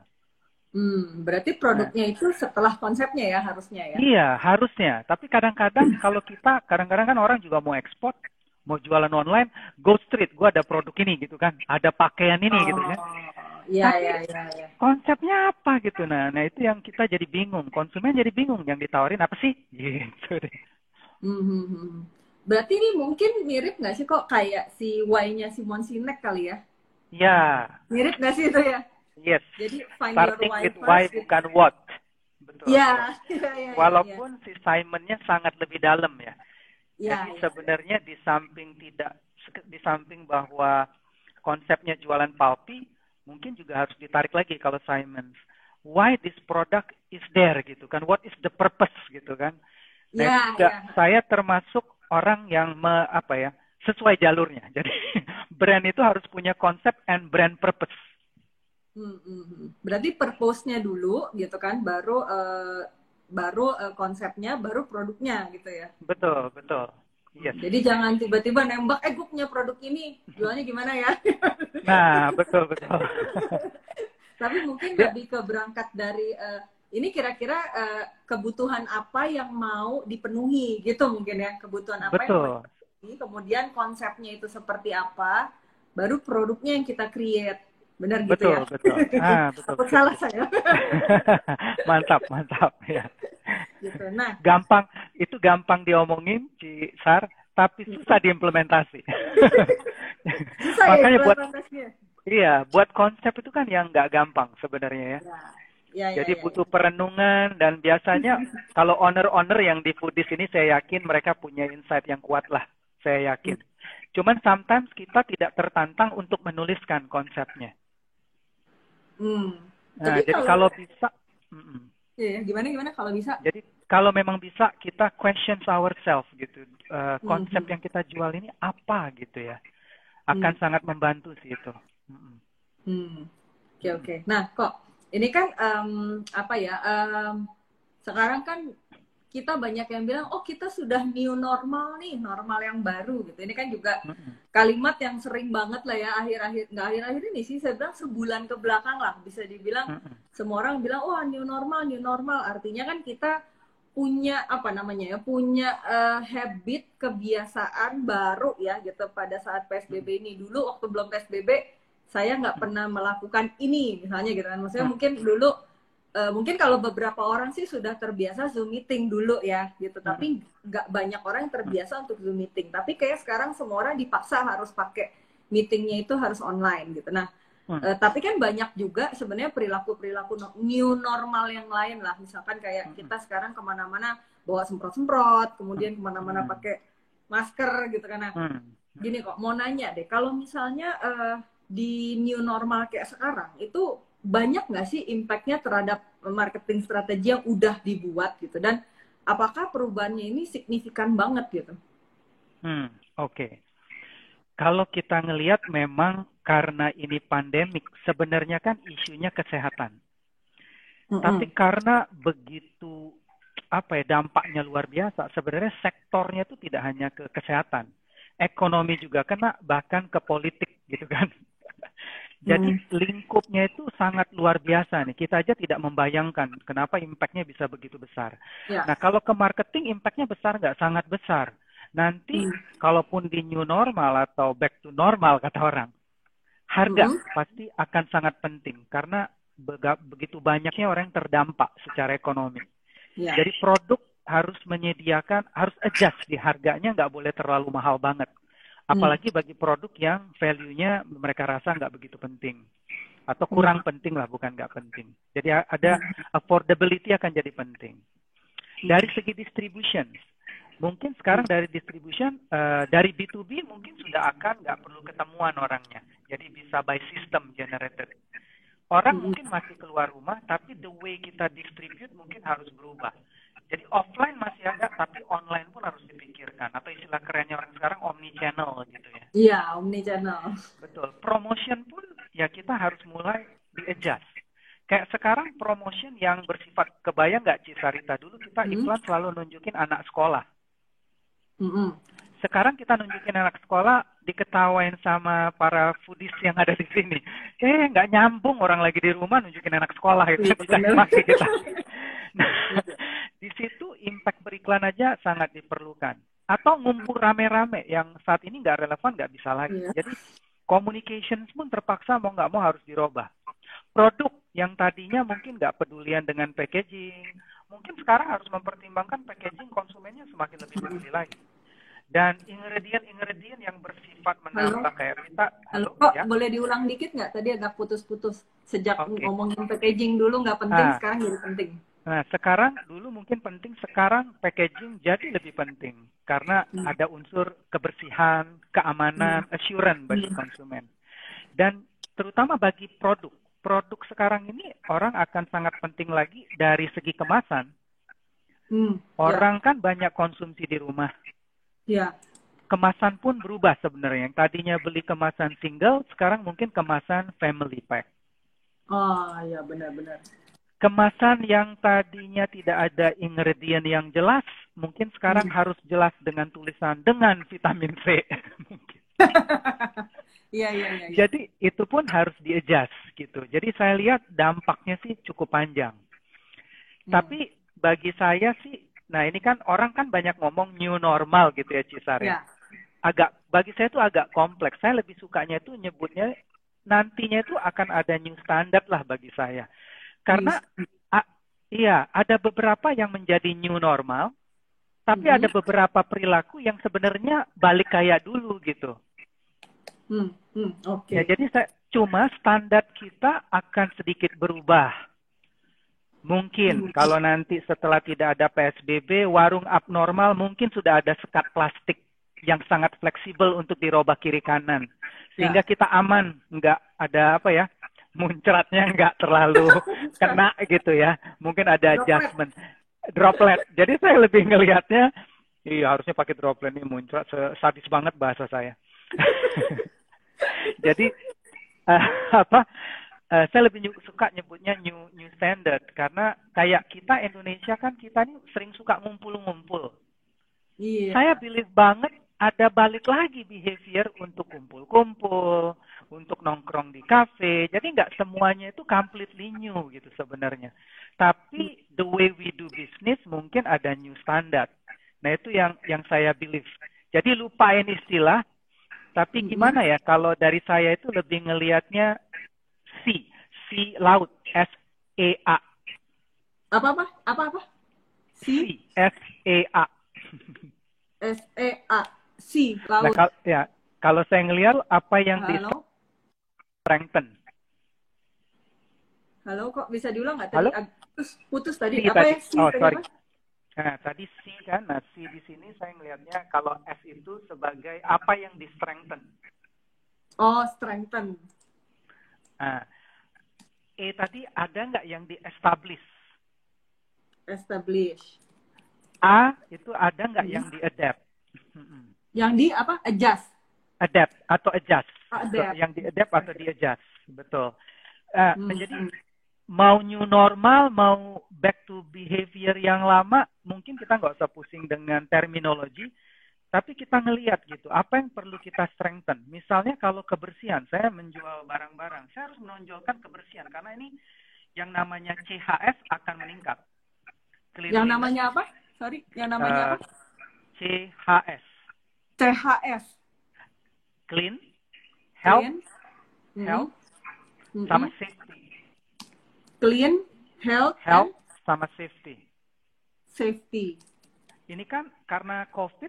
Berarti produknya itu setelah konsepnya ya harusnya ya? Iya harusnya, tapi kadang-kadang kalau kita, kadang-kadang kan orang juga mau ekspor, mau jualan online, go street, gue ada produk ini gitu kan, ada pakaian ini gitu kan. Iya, Tapi iya. konsepnya apa gitu, nah itu yang kita jadi bingung, konsumen jadi bingung, yang ditawarin apa sih gitu deh. Berarti ini mungkin mirip nggak sih kok kayak si Y-nya Simon Sinek kali ya? Ya. Mirip nggak sih itu ya? Yes. Jadi find Starting your why with why first. bukan what. Betul. Iya. Walaupun si Simonnya sangat lebih dalam ya. Ya, Jadi sebenarnya di samping bahwa konsepnya jualan pulpy, mungkin juga harus ditarik lagi kalau Simon. Why this product is there gitu kan? What is the purpose gitu kan? Nah, itu juga saya termasuk orang yang sesuai jalurnya. Jadi brand itu harus punya konsep and brand purpose. Berarti purpose-nya dulu gitu kan, baru konsepnya, baru produknya gitu ya? Betul. Yes. Jadi jangan tiba-tiba nembak, gue punya produk ini, jualnya gimana ya? Nah, betul. Tapi mungkin lebih ke berangkat dari ini kira-kira kebutuhan apa yang mau dipenuhi gitu mungkin ya, kebutuhan apa yang mau dipenuhi, kemudian konsepnya itu seperti apa, baru produknya yang kita create. Benar gitu ya? Betul. Betul. Salah saya. Mantap ya. Gitu. Nah, gampang diomongin Cisar, tapi susah diimplementasi. Susah makanya ya buat konsep itu kan yang nggak gampang sebenarnya ya. Jadi butuh perenungan, dan biasanya kalau owner yang di Foodies ini saya yakin mereka punya insight yang kuat lah, saya yakin. Cuman sometimes kita tidak tertantang untuk menuliskan konsepnya. Nah, jadi kalau bisa, gimana kalau bisa? Jadi kalau memang bisa kita questions ourselves gitu, konsep yang kita jual ini apa gitu ya, akan sangat membantu sih itu. Oke. Nah, kok ini kan sekarang kan kita banyak yang bilang, oh kita sudah new normal nih, normal yang baru gitu. Ini kan juga kalimat yang sering banget lah ya, akhir-akhir ini sih, saya bilang sebulan ke belakang lah, bisa dibilang semua orang bilang, oh new normal. Artinya kan kita punya punya habit, kebiasaan baru ya gitu pada saat PSBB ini. Dulu waktu belum PSBB, saya nggak pernah melakukan ini misalnya gitu kan. Maksudnya mungkin dulu mungkin kalau beberapa orang sih sudah terbiasa Zoom meeting dulu ya gitu, tapi nggak banyak orang yang terbiasa untuk Zoom meeting. Tapi kayak sekarang semua orang dipaksa harus pakai meetingnya itu harus online gitu. Nah, tapi kan banyak juga sebenarnya perilaku new normal yang lain lah. Misalkan kayak kita sekarang kemana-mana bawa semprot-semprot, kemudian kemana-mana pakai masker gitu kan. Nah, gini kok, mau nanya deh, kalau misalnya di new normal kayak sekarang, itu banyak nggak sih impact-nya terhadap marketing strategi yang udah dibuat gitu? Dan apakah perubahannya ini signifikan banget gitu? Oke. Kalau kita ngelihat memang karena ini pandemik, sebenarnya kan isunya kesehatan. Tapi karena begitu dampaknya luar biasa, sebenarnya sektornya itu tidak hanya ke kesehatan, ekonomi juga kena, bahkan ke politik gitu kan. Jadi lingkupnya itu sangat luar biasa nih. Kita aja tidak membayangkan kenapa impact-nya bisa begitu besar. Ya. Nah, kalau ke marketing impact-nya besar nggak? Sangat besar. Nanti kalaupun di new normal atau back to normal kata orang, harga pasti akan sangat penting karena begitu banyaknya orang yang terdampak secara ekonomi. Ya. Jadi produk harus menyediakan, harus adjust di harganya, nggak boleh terlalu mahal banget. Apalagi bagi produk yang value-nya mereka rasa nggak begitu penting. Atau kurang penting lah, bukan nggak penting. Jadi ada affordability akan jadi penting. Dari segi distribution, mungkin sekarang dari distribution, dari B2B mungkin sudah akan nggak perlu ketemuan orangnya. Jadi bisa by system generated. Orang mungkin masih keluar rumah, tapi the way kita distribute mungkin harus berubah. Jadi offline masih ada, tapi online pun harus dipikirkan. Atau istilah kerennya orang sekarang omni-channel gitu ya. Iya, omni-channel. Betul. Promotion pun ya kita harus mulai di-adjust. Kayak sekarang promotion yang bersifat, kebayang nggak Cisarita? Dulu kita iklan selalu nunjukin anak sekolah. Sekarang kita nunjukin anak sekolah, diketawain sama para foodies yang ada di sini. Nggak nyambung, orang lagi di rumah nunjukin anak sekolah itu. Masih kita. Nah, di situ impact beriklan aja sangat diperlukan. Atau ngumpul rame-rame yang saat ini nggak relevan, nggak bisa lagi. Jadi communications pun terpaksa mau nggak mau harus dirubah. Produk yang tadinya mungkin nggak pedulian dengan packaging, mungkin sekarang harus mempertimbangkan packaging konsumennya semakin lebih peduli lagi. Dan ingredient yang bersifat menambah kayak kita. Halo, kok ya? Boleh diulang dikit nggak? Tadi agak putus-putus. Sejak ngomongin packaging dulu nggak penting, sekarang jadi penting. Nah, sekarang dulu mungkin penting, sekarang packaging jadi lebih penting. Karena ada unsur kebersihan, keamanan, assurance bagi konsumen. Dan terutama bagi produk. Produk sekarang ini orang akan sangat penting lagi dari segi kemasan. Orang kan banyak konsumsi di rumah. Ya. Kemasan pun berubah sebenarnya. Yang tadinya beli kemasan single, sekarang mungkin kemasan family pack. Oh, ya benar-benar. Kemasan yang tadinya tidak ada ingredient yang jelas, mungkin sekarang harus jelas dengan tulisan dengan vitamin C. Mungkin. Iya. Jadi itu pun harus di-adjust gitu. Jadi saya lihat dampaknya sih cukup panjang. Tapi bagi saya sih, nah ini kan orang kan banyak ngomong new normal gitu ya Cisar ya. Bagi saya itu agak kompleks. Saya lebih sukanya itu nyebutnya nantinya itu akan ada new standard lah bagi saya. Karena ada beberapa yang menjadi new normal, tapi ada beberapa perilaku yang sebenarnya balik kayak dulu gitu. Ya, jadi cuma standar kita akan sedikit berubah. Mungkin kalau nanti setelah tidak ada PSBB, warung abnormal mungkin sudah ada sekat plastik yang sangat fleksibel untuk dirobah kiri kanan. Sehingga kita aman, nggak ada muncratnya nggak terlalu kena gitu ya. Mungkin ada adjustment. Droplet. Jadi saya lebih ngelihatnya, harusnya pakai droplet ini muncrat. Sadis banget bahasa saya. Jadi saya lebih suka nyebutnya new standard karena kayak kita Indonesia kan kita ini sering suka ngumpul-ngumpul. Iya. Saya believe banget ada balik lagi behavior untuk kumpul-kumpul, untuk nongkrong di kafe. Jadi nggak semuanya itu completely new gitu sebenarnya. Tapi the way we do business mungkin ada new standard. Nah itu yang saya believe. Jadi lupain istilah. Tapi gimana ya kalau dari saya itu lebih ngelihatnya C laut, SEA. Apa? C SEA. SEA. C laut. Nah, kalau saya ngelihat apa yang di strengthen. Halo, kok bisa diulang nggak tadi? Halo? Putus tadi. C apa tadi. ya? C sorry. Nah, tadi C kan, nah C di sini saya ngelihatnya kalau S itu sebagai apa yang di strengthen. Oh, strengthen. Nah, E tadi ada nggak yang di establish? Establish. A itu ada nggak yang di adapt? Yang di apa? Adjust. Adapt atau adjust? Adapt. Yang di adapt atau di adjust, betul. Jadi Hmm. mau new normal, mau back to behavior yang lama, mungkin kita nggak usah pusing dengan terminologi, tapi kita ngelihat gitu, apa yang perlu kita strengthen. Misalnya kalau kebersihan, saya menjual barang-barang, saya harus menonjolkan kebersihan, karena ini yang namanya CHS akan meningkat. Yang namanya apa? Sorry, yang namanya apa? CHS. CHS. Clean, health, Clean. health, sama safety. Clean, health, Health, sama safety. Safety. Ini kan karena COVID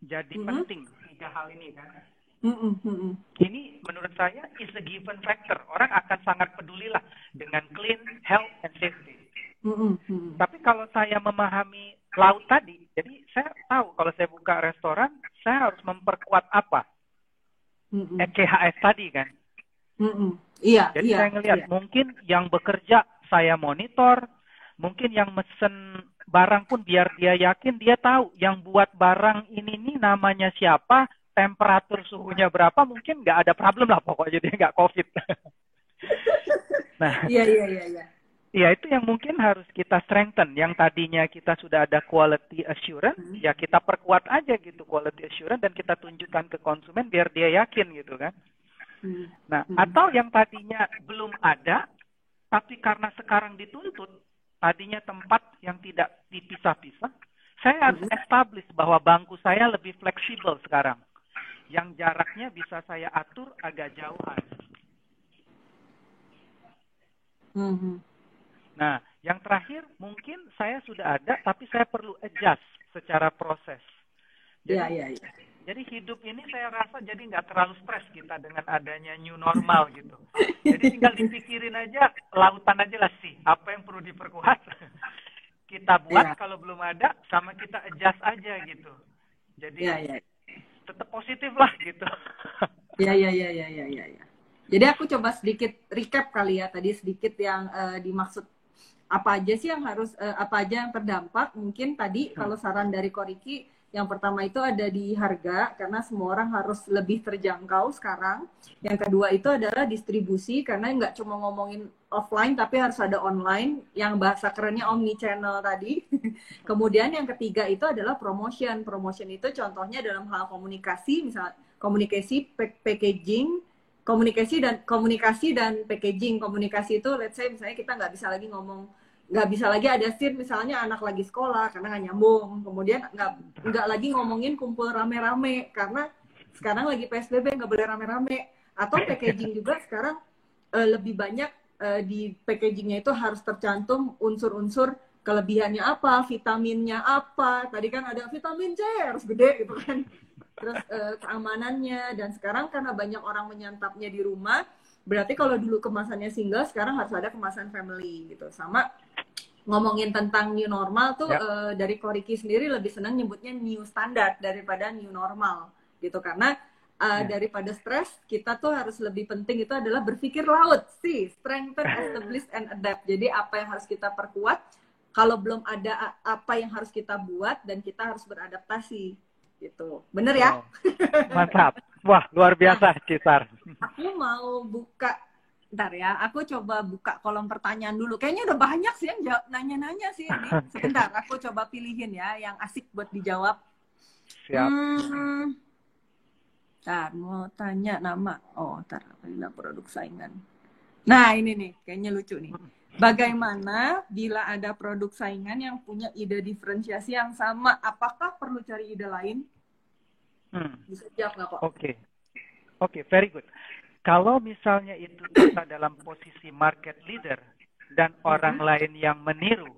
jadi penting 3 hal ini kan. Ini menurut saya is a given factor. Orang akan sangat pedulilah dengan clean, health, and safety. Tapi kalau saya memahami laut tadi, jadi saya tahu kalau saya buka restoran, saya harus memperkuat apa? CHS tadi kan. Iya. Jadi saya ngelihat mungkin yang bekerja saya monitor, mungkin yang mesen barang pun biar dia yakin dia tahu yang buat barang ini nih namanya siapa, temperatur suhunya berapa, mungkin nggak ada problem lah pokoknya dia nggak COVID. Nah, iya. Ya itu yang mungkin harus kita strengthen. Yang tadinya kita sudah ada quality assurance, ya kita perkuat aja gitu quality assurance dan kita tunjukkan ke konsumen biar dia yakin gitu kan. Nah, atau yang tadinya belum ada, tapi karena sekarang dituntut, tadinya tempat yang tidak dipisah-pisah, saya harus establish bahwa bangku saya lebih fleksibel sekarang. Yang jaraknya bisa saya atur agak jauhan. Nah, yang terakhir mungkin saya sudah ada, tapi saya perlu adjust secara proses. Jadi hidup ini saya rasa jadi nggak terlalu stres kita dengan adanya new normal gitu. Jadi tinggal dipikirin aja, lautan aja lah sih, apa yang perlu diperkuat. Kita buat kalau belum ada, sama kita adjust aja gitu. Jadi tetap positif lah gitu. Iya. Jadi aku coba sedikit recap kali ya, tadi sedikit yang dimaksud apa aja sih yang harus, apa aja yang terdampak. Mungkin tadi kalau saran dari Koriki, yang pertama itu ada di harga, karena semua orang harus lebih terjangkau sekarang. Yang kedua itu adalah distribusi, karena nggak cuma ngomongin offline, tapi harus ada online, yang bahasa kerennya omni-channel tadi. Kemudian yang ketiga itu adalah promotion. Promotion itu contohnya dalam hal komunikasi, misalnya komunikasi, packaging, komunikasi dan packaging. Komunikasi itu let's say misalnya kita nggak bisa lagi ada scene misalnya anak lagi sekolah karena nggak nyambung, kemudian nggak lagi ngomongin kumpul rame-rame karena sekarang lagi PSBB nggak boleh rame-rame. Atau packaging juga sekarang lebih banyak di packagingnya itu harus tercantum unsur-unsur kelebihannya apa, vitaminnya apa. Tadi kan ada vitamin C harus gede gitu kan, terus keamanannya. Dan sekarang karena banyak orang menyantapnya di rumah, berarti kalau dulu kemasannya single, sekarang harus ada kemasan family gitu. Sama ngomongin tentang new normal tuh dari Koriki sendiri lebih senang nyebutnya new standard daripada new normal gitu, karena daripada stres, kita tuh harus lebih penting itu adalah berpikir laut sih, strengthen, establish, and adapt. Jadi apa yang harus kita perkuat, kalau belum ada apa yang harus kita buat, dan kita harus beradaptasi gitu. Bener ya? Mantap. Wah, luar biasa, Citar. Aku mau buka, bentar ya, aku coba buka kolom pertanyaan dulu. Kayaknya udah banyak sih yang nanya-nanya sih ini. Sebentar, aku coba pilihin ya yang asik buat dijawab. Siap. Ntar, mau tanya nama. Oh, ntar, produk saingan. Nah, ini nih, kayaknya lucu nih. Bagaimana bila ada produk saingan yang punya ide diferensiasi yang sama? Apakah perlu cari ide lain? Bisa jawab nggak, Kok? Oke, very good. Kalau misalnya itu kita dalam posisi market leader dan orang lain yang meniru,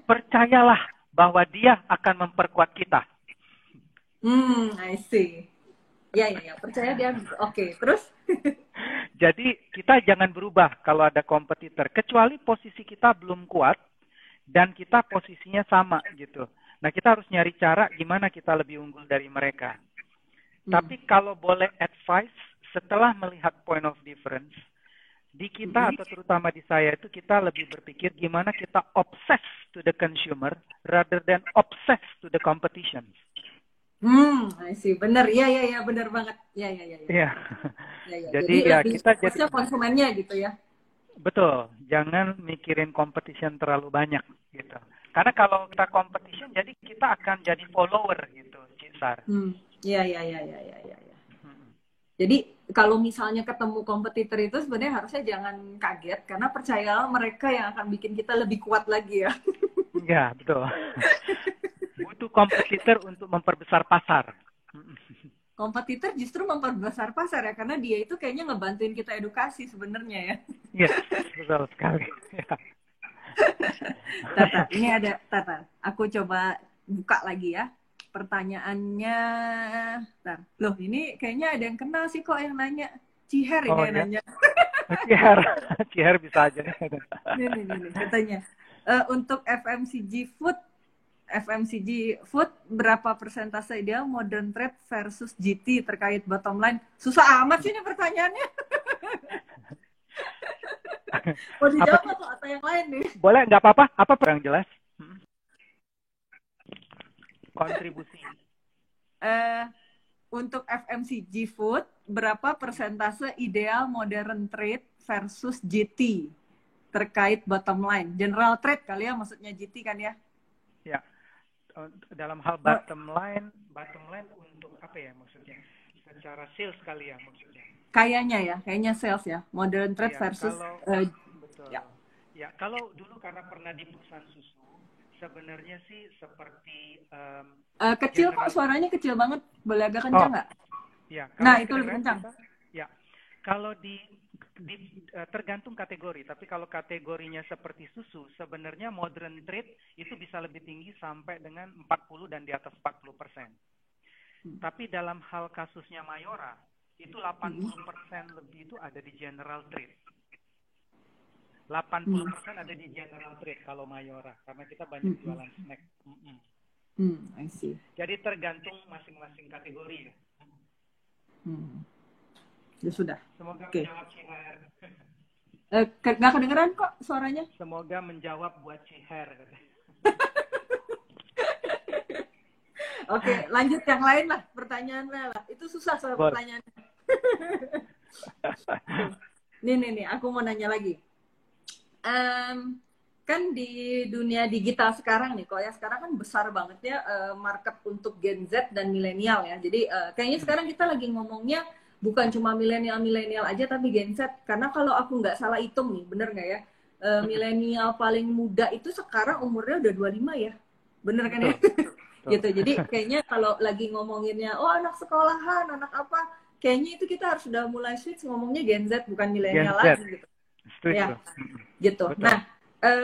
percayalah bahwa dia akan memperkuat kita. I see. Ya, percaya dia. Oke, terus? Jadi kita jangan berubah kalau ada kompetitor, kecuali posisi kita belum kuat, dan kita posisinya sama gitu. Nah, kita harus nyari cara gimana kita lebih unggul dari mereka. Tapi kalau boleh advice, setelah melihat point of difference, di kita atau terutama di saya itu kita lebih berpikir gimana kita obsess to the consumer rather than obsess to the competition. I see. Bener, ya, bener banget. Ya. Iya. Ya. Jadi ya kita jadi konsumennya gitu ya. betul, jangan mikirin competition terlalu banyak gitu. Karena kalau kita competition, jadi kita akan jadi follower gitu, Cisar. Ya. Jadi kalau misalnya ketemu kompetitor itu sebenarnya harusnya jangan kaget karena percayalah mereka yang akan bikin kita lebih kuat lagi ya. Iya, betul. Butuh kompetitor untuk memperbesar pasar. Kompetitor justru memperbesar pasar ya karena dia itu kayaknya ngebantuin kita edukasi sebenarnya ya. Iya, betul sekali. Tata, ini ada Tata. Aku coba buka lagi ya. Pertanyaannya, loh ini kayaknya ada yang kenal sih kok yang nanya. Ciher ini yang nanya. Ciher bisa aja. Nih, katanya. Untuk FMCG food berapa persentase ideal modern trade versus GT terkait bottom line? Susah amat sih ini pertanyaannya. Mau dijawab atau yang lain nih? Boleh, nggak apa-apa. Apa yang jelas? Kontribusi. Untuk FMCG food berapa persentase ideal modern trade versus GT terkait bottom line? General trade kali ya maksudnya GT kan ya? Ya. Dalam hal bottom line untuk apa ya maksudnya? Secara sales kali ya maksudnya. Kayaknya sales ya. Modern trade ya, versus betul. Ya, kalau dulu karena pernah di perusahaan susu, sebenarnya sih seperti kecil kok suaranya kecil banget. Boleh agak kencang nggak? Ya. Nah, itu lebih kencang. Ya. Kalau di tergantung kategori, tapi kalau kategorinya seperti susu, sebenarnya modern trade itu bisa lebih tinggi sampai dengan 40 dan di atas 40%. Tapi dalam hal kasusnya Mayora, itu 80% lebih itu ada di general trade. 80% ada di general trade kalau Mayora, karena kita banyak jualan snack. I see. Jadi tergantung masing-masing kategori ya. Ya sudah. Semoga menjawab Ciher. Nggak kedengeran kok suaranya. Semoga menjawab buat Ciher. Oke, lanjut yang lain lah pertanyaannya lah. Itu susah soal pertanyaannya. Nih, aku mau nanya lagi. Kan di dunia digital sekarang nih, kok ya sekarang kan besar banget ya market untuk Gen Z dan milenial ya. Jadi kayaknya sekarang kita lagi ngomongnya bukan cuma milenial aja tapi Gen Z. Karena kalau aku nggak salah hitung nih, bener nggak ya? Milenial paling muda itu sekarang umurnya udah 25 ya. Bener kan ya? Gitu. Jadi kayaknya kalau lagi ngomonginnya, anak sekolahan, anak apa, kayaknya itu kita harus udah mulai switch ngomongnya Gen Z bukan milenial lagi gitu. Ya, gitu. Betul. Nah,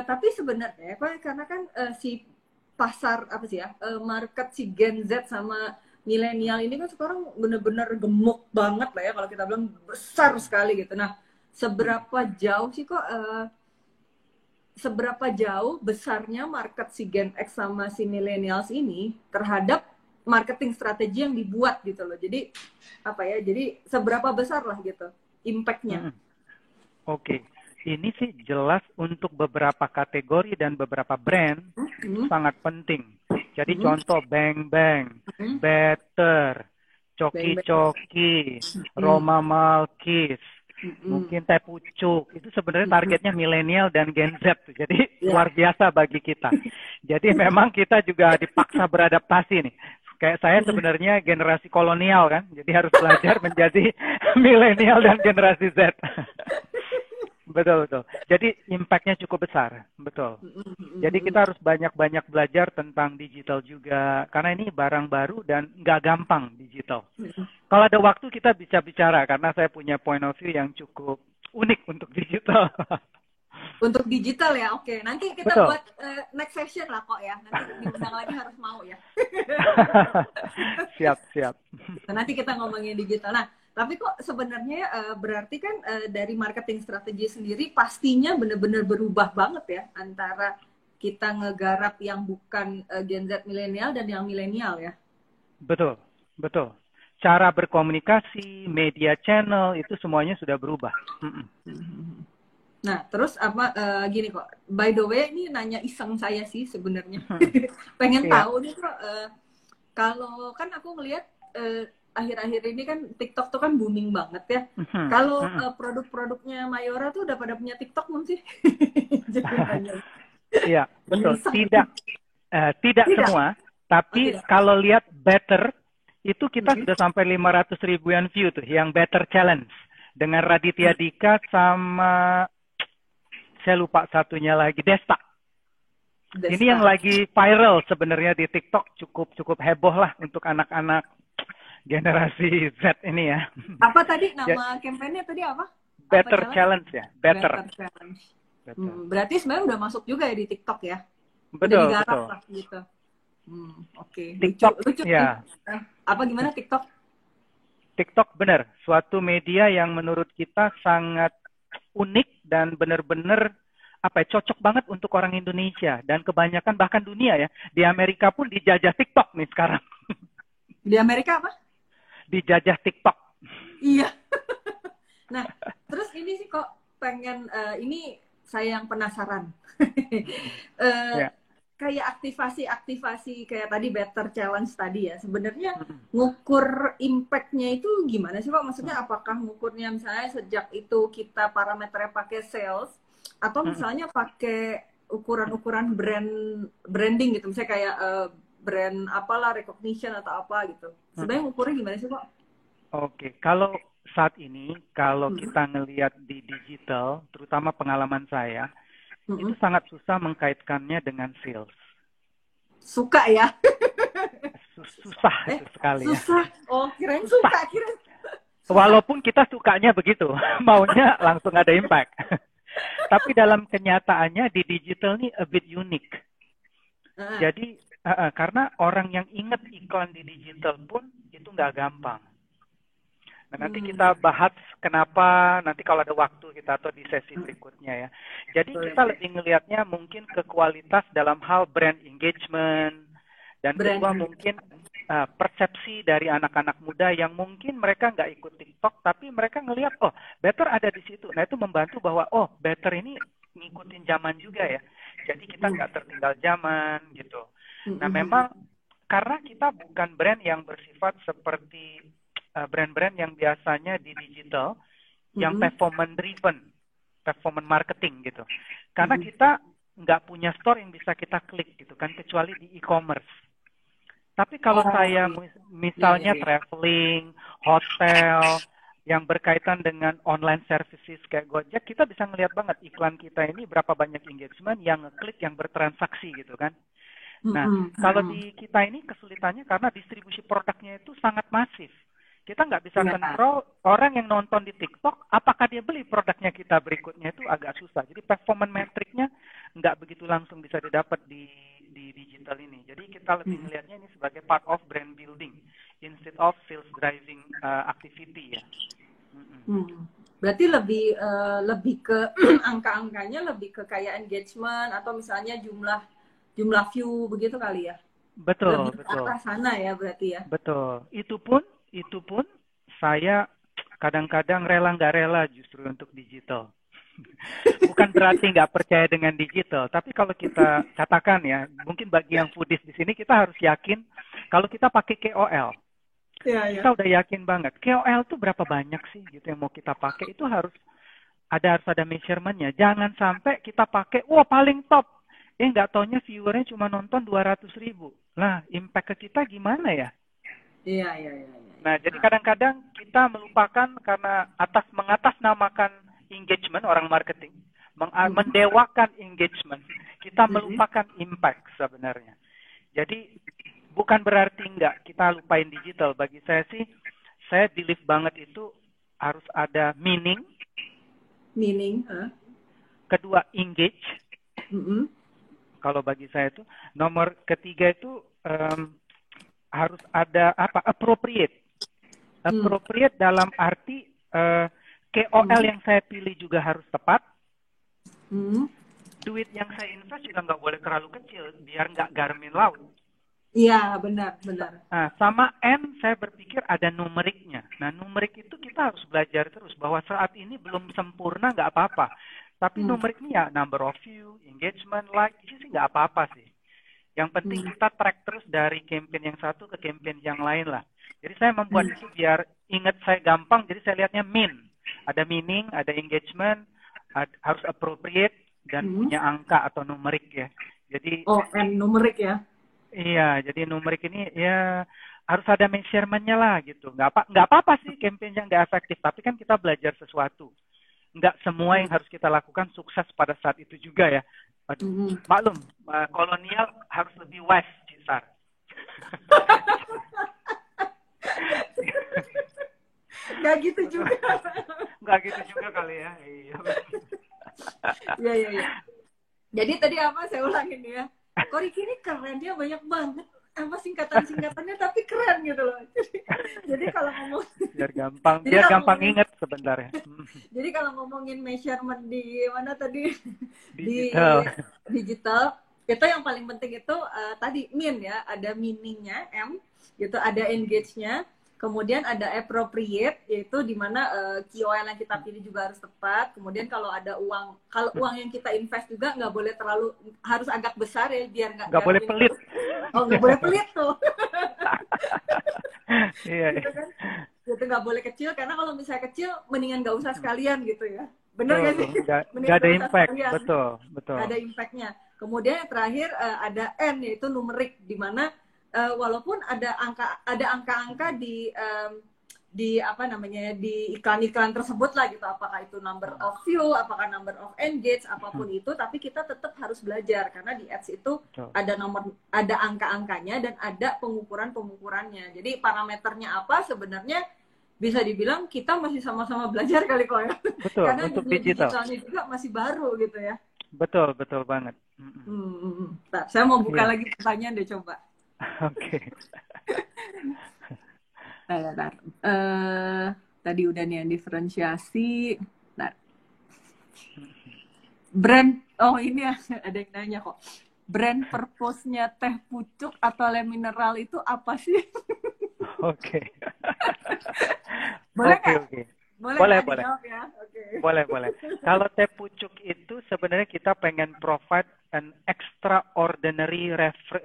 tapi sebenarnya karena kan si pasar apa sih ya, market si Gen Z sama milenial ini kan sekarang bener-bener gemuk banget lah ya kalau kita bilang besar sekali gitu. Nah, seberapa jauh besarnya market si Gen X sama si millennials ini terhadap marketing strategi yang dibuat gitu loh. Jadi apa ya? Jadi seberapa besar lah gitu impact-nya. Oke. Ini sih jelas untuk beberapa kategori dan beberapa brand sangat penting. Jadi contoh Bang Bang, Better, Coki, Roma Malkis, mungkin Teh Pucuk. Itu sebenarnya targetnya milenial dan Gen Z. Jadi luar biasa bagi kita. Jadi memang kita juga dipaksa beradaptasi nih. Kayak saya sebenarnya generasi kolonial kan. Jadi harus belajar menjadi milenial dan generasi Z. Betul. Jadi impact-nya cukup besar, betul. Jadi kita harus banyak-banyak belajar tentang digital juga, karena ini barang baru dan nggak gampang digital. Kalau ada waktu kita bisa bicara, karena saya punya point of view yang cukup unik untuk digital. Untuk digital ya, oke. Nanti kita buat next session lah kok ya. Nanti diundang lagi harus mau ya. Siap. Nanti kita ngomongin digital. Nah, tapi kok sebenarnya berarti kan dari marketing strategi sendiri pastinya benar-benar berubah banget ya antara kita ngegarap yang bukan Gen Z milenial dan yang milenial ya. Betul, betul. Cara berkomunikasi, media channel itu semuanya sudah berubah. Nah, terus apa gini kok. By the way, ini nanya iseng saya sih sebenarnya. Pengen tahu nih kok kalau kan aku ngelihat akhir-akhir ini kan TikTok tuh kan booming banget ya. Kalau produk-produknya Mayora tuh udah pada punya TikTok belum sih? Iya, betul. Tidak semua, tapi kalau lihat Better itu kita sudah sampai 500 ribuan view tuh, yang Better Challenge dengan Raditya Dika sama saya lupa satunya lagi, Desta. Ini yang lagi viral sebenarnya di TikTok, cukup heboh lah untuk anak-anak generasi Z ini ya. Apa tadi nama kampanye tadi apa? Better Challenge ya, Better Challenge. Berarti sebenarnya udah masuk juga ya di TikTok ya? Betul, udah digarap betul. lah gitu. Oke. TikTok, lucu ya. Apa gimana TikTok? TikTok benar, suatu media yang menurut kita sangat unik dan benar-benar cocok banget untuk orang Indonesia dan kebanyakan bahkan dunia ya. Di Amerika pun dijajah TikTok nih sekarang. Di Amerika apa? Dijajah TikTok. Iya. Nah, terus ini sih kok pengen ini saya yang penasaran. Kayak aktivasi kayak tadi Better Challenge tadi ya. Sebenarnya ngukur impact-nya itu gimana sih Pak? Maksudnya apakah ngukurnya misalnya sejak itu kita parameternya pakai sales atau misalnya pakai ukuran-ukuran branding gitu. Misalnya kayak brand apalah, recognition atau apa gitu. Sebenarnya ngukurnya gimana sih Pak? Oke, kalau saat ini kalau kita ngelihat di digital, terutama pengalaman saya, itu sangat susah mengkaitkannya dengan sales. Suka ya? Susah itu sekali ya. Susah. Oh, kirain suka. Walaupun kita sukanya begitu, maunya langsung ada impact. Tapi dalam kenyataannya di digital ini a bit unik. Jadi karena orang yang ingat iklan di digital pun itu nggak gampang. Nah, nanti kita bahas kenapa nanti kalau ada waktu kita atau di sesi berikutnya ya. Jadi kita lebih ngelihatnya mungkin ke kualitas dalam hal brand engagement dan kedua mungkin persepsi dari anak-anak muda yang mungkin mereka nggak ikut TikTok tapi mereka ngelihat Better ada di situ. Nah itu membantu bahwa Better ini ngikutin zaman juga ya. Jadi kita nggak tertinggal zaman gitu. Nah memang karena kita bukan brand yang bersifat seperti brand-brand yang biasanya di digital, yang performance driven, performance marketing gitu. Karena kita nggak punya store yang bisa kita klik gitu kan, kecuali di e-commerce. Tapi kalau saya misalnya traveling, hotel, yang berkaitan dengan online services kayak Gojek, kita bisa ngelihat banget iklan kita ini berapa banyak engagement yang ngeklik, yang bertransaksi gitu kan. Nah, kalau di kita ini kesulitannya karena distribusi produknya itu sangat masif. Kita nggak bisa kontrol orang yang nonton di TikTok, apakah dia beli produknya kita berikutnya itu agak susah. Jadi performance metriknya nggak begitu langsung bisa didapat di digital ini. Jadi kita lebih melihatnya ini sebagai part of brand building instead of sales driving activity ya. Berarti lebih ke angka-angkanya, lebih ke kayak engagement atau misalnya jumlah view begitu kali ya. Betul, lebih ke arah sana ya berarti ya. Betul. Itu pun saya kadang-kadang rela nggak rela justru untuk digital. Bukan berarti nggak percaya dengan digital, tapi kalau kita katakan ya, mungkin bagi yang foodies di sini kita harus yakin kalau kita pakai KOL. Kita udah yakin banget. KOL tuh berapa banyak sih gitu yang mau kita pakai, itu harus ada measurement-nya. Jangan sampai kita pakai, paling top. Nggak taunya viewernya cuma nonton 200.000. Nah, impact ke kita gimana ya? Iya. Nah, jadi kadang-kadang kita melupakan karena mengatasnamakan engagement orang marketing, mendewakan engagement, kita melupakan impact sebenarnya. Jadi bukan berarti enggak kita lupain digital. Bagi saya sih, saya believe banget itu harus ada meaning. Kedua, engage. Kalau bagi saya itu nomor ketiga itu harus ada appropriate dalam arti KOL yang saya pilih juga harus tepat duit yang saya invest juga nggak boleh terlalu kecil, biar nggak Garmin laut. Iya, benar, benar. Nah, sama N saya berpikir ada numeriknya. Nah, numerik itu kita harus belajar terus bahwa saat ini belum sempurna nggak apa-apa. Tapi numeriknya ya number of view, engagement, like, itu sih nggak apa-apa sih. Yang penting kita track terus dari campaign yang satu ke campaign yang lain lah. Jadi saya membuat itu biar ingat saya gampang, jadi saya lihatnya ada meaning, ada engagement, harus appropriate, dan punya angka atau numerik ya. Jadi N numerik ya. iya, jadi numerik ini ya harus ada measurement-nya lah gitu. Nggak apa-apa sih campaign yang nggak efektif, tapi kan kita belajar sesuatu. Nggak semua yang harus kita lakukan sukses pada saat itu juga ya. Aduh, maklum, kolonial harus lebih wise, Cisar. Nggak gitu juga. Nggak gitu juga kali ya. Iya. Iya. Jadi tadi apa saya ulangin ya. Kok Ricky ini keren, dia banyak banget apa singkatan-singkatannya tapi keren gitu loh. Jadi kalau ngomong biar gampang ingat sebenarnya. Jadi kalau ngomongin measurement di mana tadi digital. di digital itu yang paling penting itu tadi ya, ada meaningnya M, gitu, ada engage-nya, kemudian ada appropriate, yaitu di mana KOL yang kita pilih juga harus tepat. Kemudian kalau uang yang kita invest juga nggak boleh terlalu, harus agak besar ya, biar nggak boleh pelit. Nggak boleh pelit tuh. Iya. Gitu kan? Gitu, nggak boleh kecil, karena kalau misalnya kecil mendingan nggak usah sekalian gitu ya. Bener nggak sih? Nggak ada impact, betul. Nggak ada impactnya. Kemudian yang terakhir ada N, yaitu numerik, di mana walaupun ada angka-angka di apa namanya, di iklan-iklan tersebut lah gitu, apakah itu number of view, apakah number of engage, apapun itu, tapi kita tetap harus belajar, karena di ads itu ada angka-angkanya dan ada pengukurannya. Jadi parameternya apa sebenarnya bisa dibilang kita masih sama-sama belajar kali kok ya. Betul, karena untuk digitalnya juga masih baru gitu ya. Betul banget. Nah, saya mau buka lagi pertanyaan deh, coba. Oke. Tadi udah nih yang diferensiasi. Brand, ini ada yang nanya kok. Brand purpose-nya teh pucuk atau le mineral itu apa sih? Oke. Boleh. Boleh. Ya? Okay. Boleh. Kalau teh pucuk itu sebenarnya kita pengen provide an extraordinary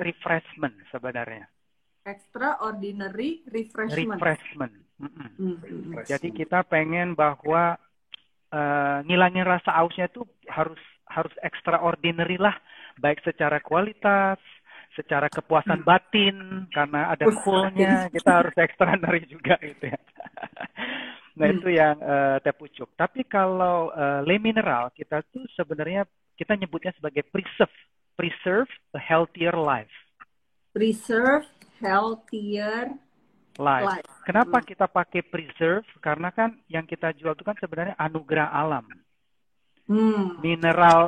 refreshment sebenarnya. Extraordinary refreshment. Jadi kita pengen bahwa ngilangin rasa ausnya itu harus extraordinary lah, baik secara kualitas, secara kepuasan batin, karena ada coolnya, kita harus extraordinary juga gitu ya. Nah itu yang teh pucuk. Tapi kalau le mineral kita tuh sebenarnya kita nyebutnya sebagai preserve a healthier life. Preserve healthier life. Kenapa kita pakai preserve? Karena kan yang kita jual itu kan sebenarnya anugerah alam.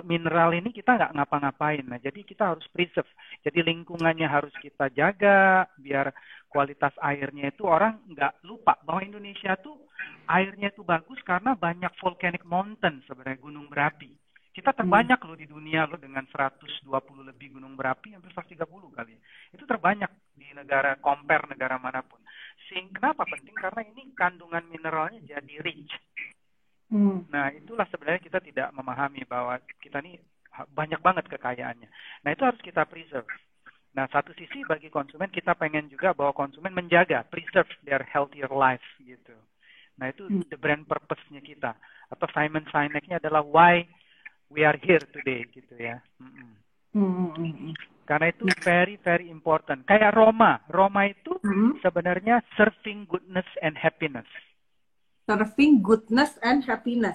Mineral ini kita nggak ngapa-ngapain. Nah, jadi kita harus preserve. Jadi lingkungannya harus kita jaga biar kualitas airnya itu orang nggak lupa bahwa Indonesia tuh airnya itu bagus karena banyak volcanic mountain, sebenarnya gunung berapi. Kita terbanyak loh di dunia loh, dengan 120 lebih gunung berapi, hampir 130 kali. Itu terbanyak di compare negara manapun. Kenapa penting? Karena ini kandungan mineralnya jadi rich. Nah, itulah sebenarnya kita tidak memahami bahwa kita ini banyak banget kekayaannya. Nah, itu harus kita preserve. Nah, satu sisi bagi konsumen kita pengen juga bahwa konsumen menjaga, preserve their healthier life gitu. Nah, itu the brand purpose-nya kita. Atau Simon Sinek-nya adalah why we are here today gitu ya. Karena itu very, very important. Kayak Roma itu sebenarnya serving goodness and happiness. Serving goodness and happiness.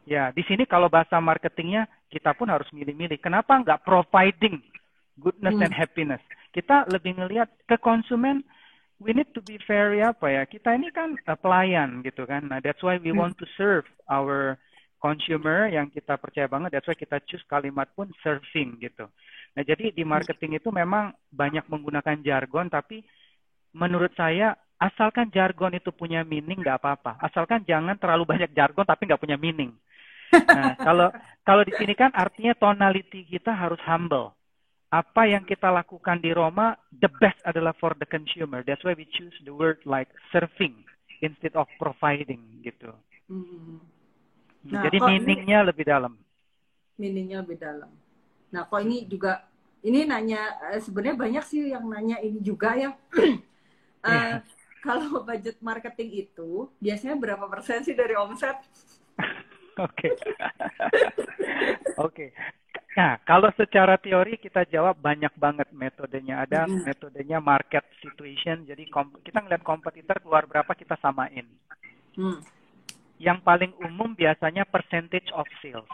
Ya, di sini kalau bahasa marketingnya kita pun harus milih-milih. Kenapa nggak providing goodness and happiness? Kita lebih ngelihat ke konsumen. We need to be very kita ini kan pelayan gitu kan. Nah, that's why we want to serve our consumer yang kita percaya banget. That's why kita choose kalimat pun serving gitu. Nah, jadi di marketing itu memang banyak menggunakan jargon, tapi menurut saya asalkan jargon itu punya meaning nggak apa-apa. Asalkan jangan terlalu banyak jargon tapi nggak punya meaning. Nah, kalau di sini kan artinya tonality kita harus humble. Apa yang kita lakukan di Roma, the best adalah for the consumer. That's why we choose the word like serving instead of providing gitu. Hmm. Nah, Jadi kok meaningnya lebih dalam. meaningnya lebih dalam. Nah, kok ini juga ini nanya sebenarnya banyak sih yang nanya ini juga ya. Yeah. Kalau budget marketing itu biasanya berapa persen sih dari omset? Oke. Oke. Nah, kalau secara teori kita jawab banyak banget metodenya. Ada metodenya market situation. Jadi kita ngeliat kompetitor keluar berapa kita samain. Hmm. Yang paling umum biasanya percentage of sales.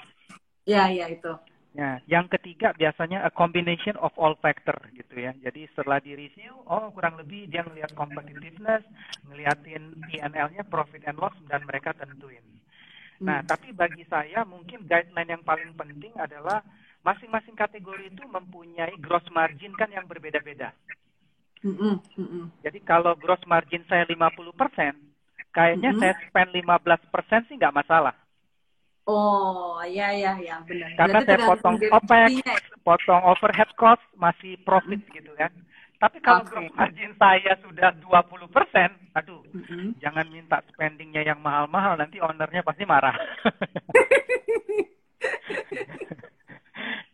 Ya, ya itu. Ya, yang ketiga biasanya a combination of all factor gitu ya. Jadi setelah di review, oh kurang lebih dia ngelihat competitiveness, ngeliatin P&L-nya, profit and loss, dan mereka tentuin. Nah, tapi bagi saya mungkin guideline yang paling penting adalah masing-masing kategori itu mempunyai gross margin kan yang berbeda-beda. Jadi kalau gross margin saya 50%, kayaknya saya spend 15% sih nggak masalah. Oh, ya benar. Karena saya potong OPEX, potong overhead cost, masih profit gitu kan. Tapi kalau gross margin saya sudah 20%, aduh, jangan minta spendingnya yang mahal-mahal, nanti ownernya pasti marah.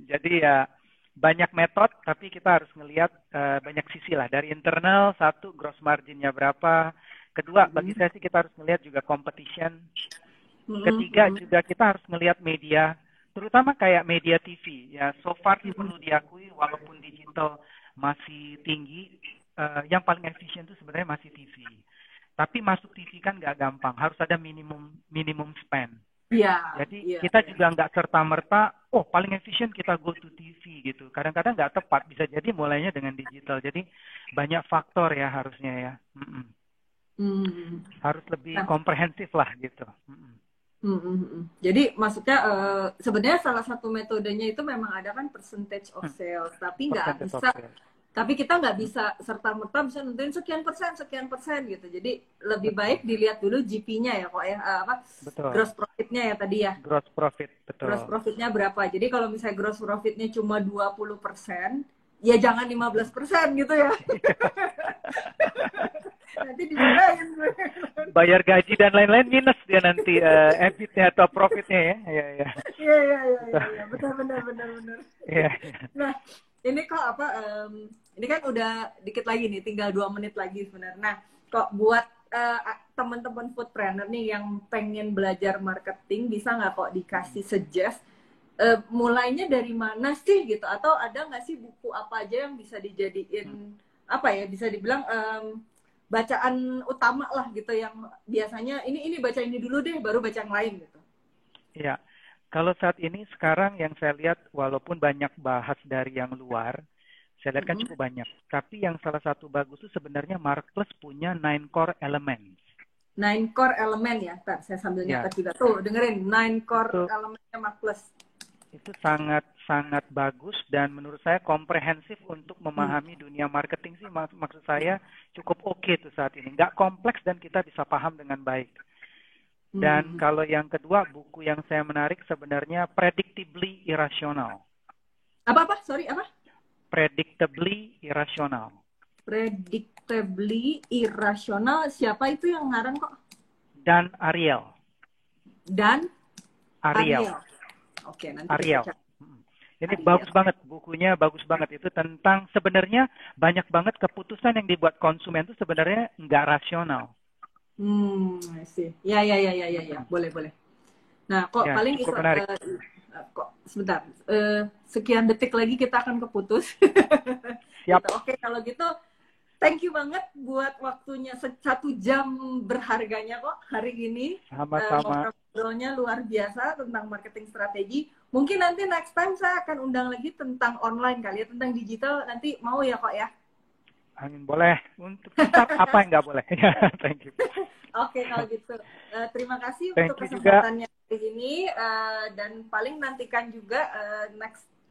Jadi ya banyak metode, tapi kita harus ngelihat banyak sisi lah. Dari internal, satu, gross marginnya berapa. Kedua, bagi saya sih kita harus ngelihat juga competition. Ketiga, juga kita harus ngelihat media, terutama kayak media TV. Ya, so far sih perlu diakui, walaupun digital masih tinggi, yang paling efisien itu sebenarnya masih TV. Tapi masuk TV kan nggak gampang, harus ada minimum spend. Jadi kita juga nggak serta-merta, oh paling efisien kita go to TV gitu. Kadang-kadang nggak tepat, bisa jadi mulainya dengan digital. Jadi banyak faktor ya harusnya ya. Harus lebih komprehensif lah gitu. Jadi maksudnya sebenarnya salah satu metodenya itu memang ada kan percentage of sales, tapi nggak bisa. Tapi kita nggak bisa serta-merta bisa nentuin sekian persen gitu. Jadi lebih baik dilihat dulu GP-nya ya kok ya, gross profit-nya ya tadi ya. Gross profit, betul. Gross profit-nya berapa. Jadi kalau misalnya gross profit-nya cuma 20%, ya jangan 15% gitu ya. Nanti dimarahin. Bayar gaji dan lain-lain minus dia nanti EBIT-nya atau profit-nya ya. Iya, benar. Iya. Nah, ini kok ini kan udah dikit lagi nih, tinggal 2 menit lagi sebenarnya. Nah, kok buat teman-teman foodpreneur nih yang pengen belajar marketing, bisa nggak kok dikasih suggest mulainya dari mana sih gitu? Atau ada nggak sih buku apa aja yang bisa dijadiin bisa dibilang bacaan utama lah gitu, yang biasanya ini baca ini dulu deh, baru baca yang lain gitu. Iya. Kalau saat ini sekarang yang saya lihat, walaupun banyak bahas dari yang luar, saya lihat kan cukup banyak. Tapi yang salah satu bagus itu sebenarnya Markles punya 9 core elements. 9 core element ya, Ntar saya sambil nyatet juga. Tuh, dengerin 9 core elementnya Markles. Itu sangat bagus dan menurut saya komprehensif untuk memahami dunia marketing sih. Maksud saya cukup oke tuh saat ini. Nggak kompleks dan kita bisa paham dengan baik. Dan kalau yang kedua, buku yang saya menarik sebenarnya Predictably Irrational. Sorry, apa? Predictably Irrational. Predictably Irrational. Siapa itu yang ngarang kok? Dan Ariel. Oke, nanti Ariel. Ini bagus banget, bukunya bagus banget. Itu tentang sebenarnya banyak banget keputusan yang dibuat konsumen itu sebenarnya nggak rasional. I see. Ya. Boleh. Nah, kok paling kok sebentar. Sekian detik lagi kita akan keputus. Siap. Oke, kalau gitu thank you banget buat waktunya 1 jam berharganya kok hari ini. Sama-sama. Ngobrolnya luar biasa tentang marketing strategi. Mungkin nanti next time saya akan undang lagi tentang online kali ya, tentang digital. Nanti mau ya kok ya? Amin, boleh. Untuk start apa yang nggak boleh. Thank you. Oke, kalau gitu. Terima kasih untuk kesempatannya hari ini. Dan paling nantikan juga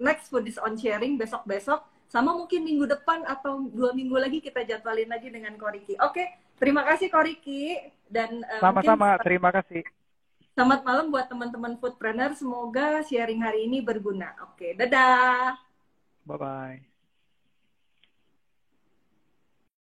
next Foodies on Sharing besok-besok. Sama mungkin minggu depan atau 2 minggu lagi kita jadwalin lagi dengan Ko Riki. Oke, terima kasih Ko Riki. Dan sama-sama, terima kasih. Selamat malam buat teman-teman foodpreneur. Semoga sharing hari ini berguna. Oke, dadah. Bye-bye.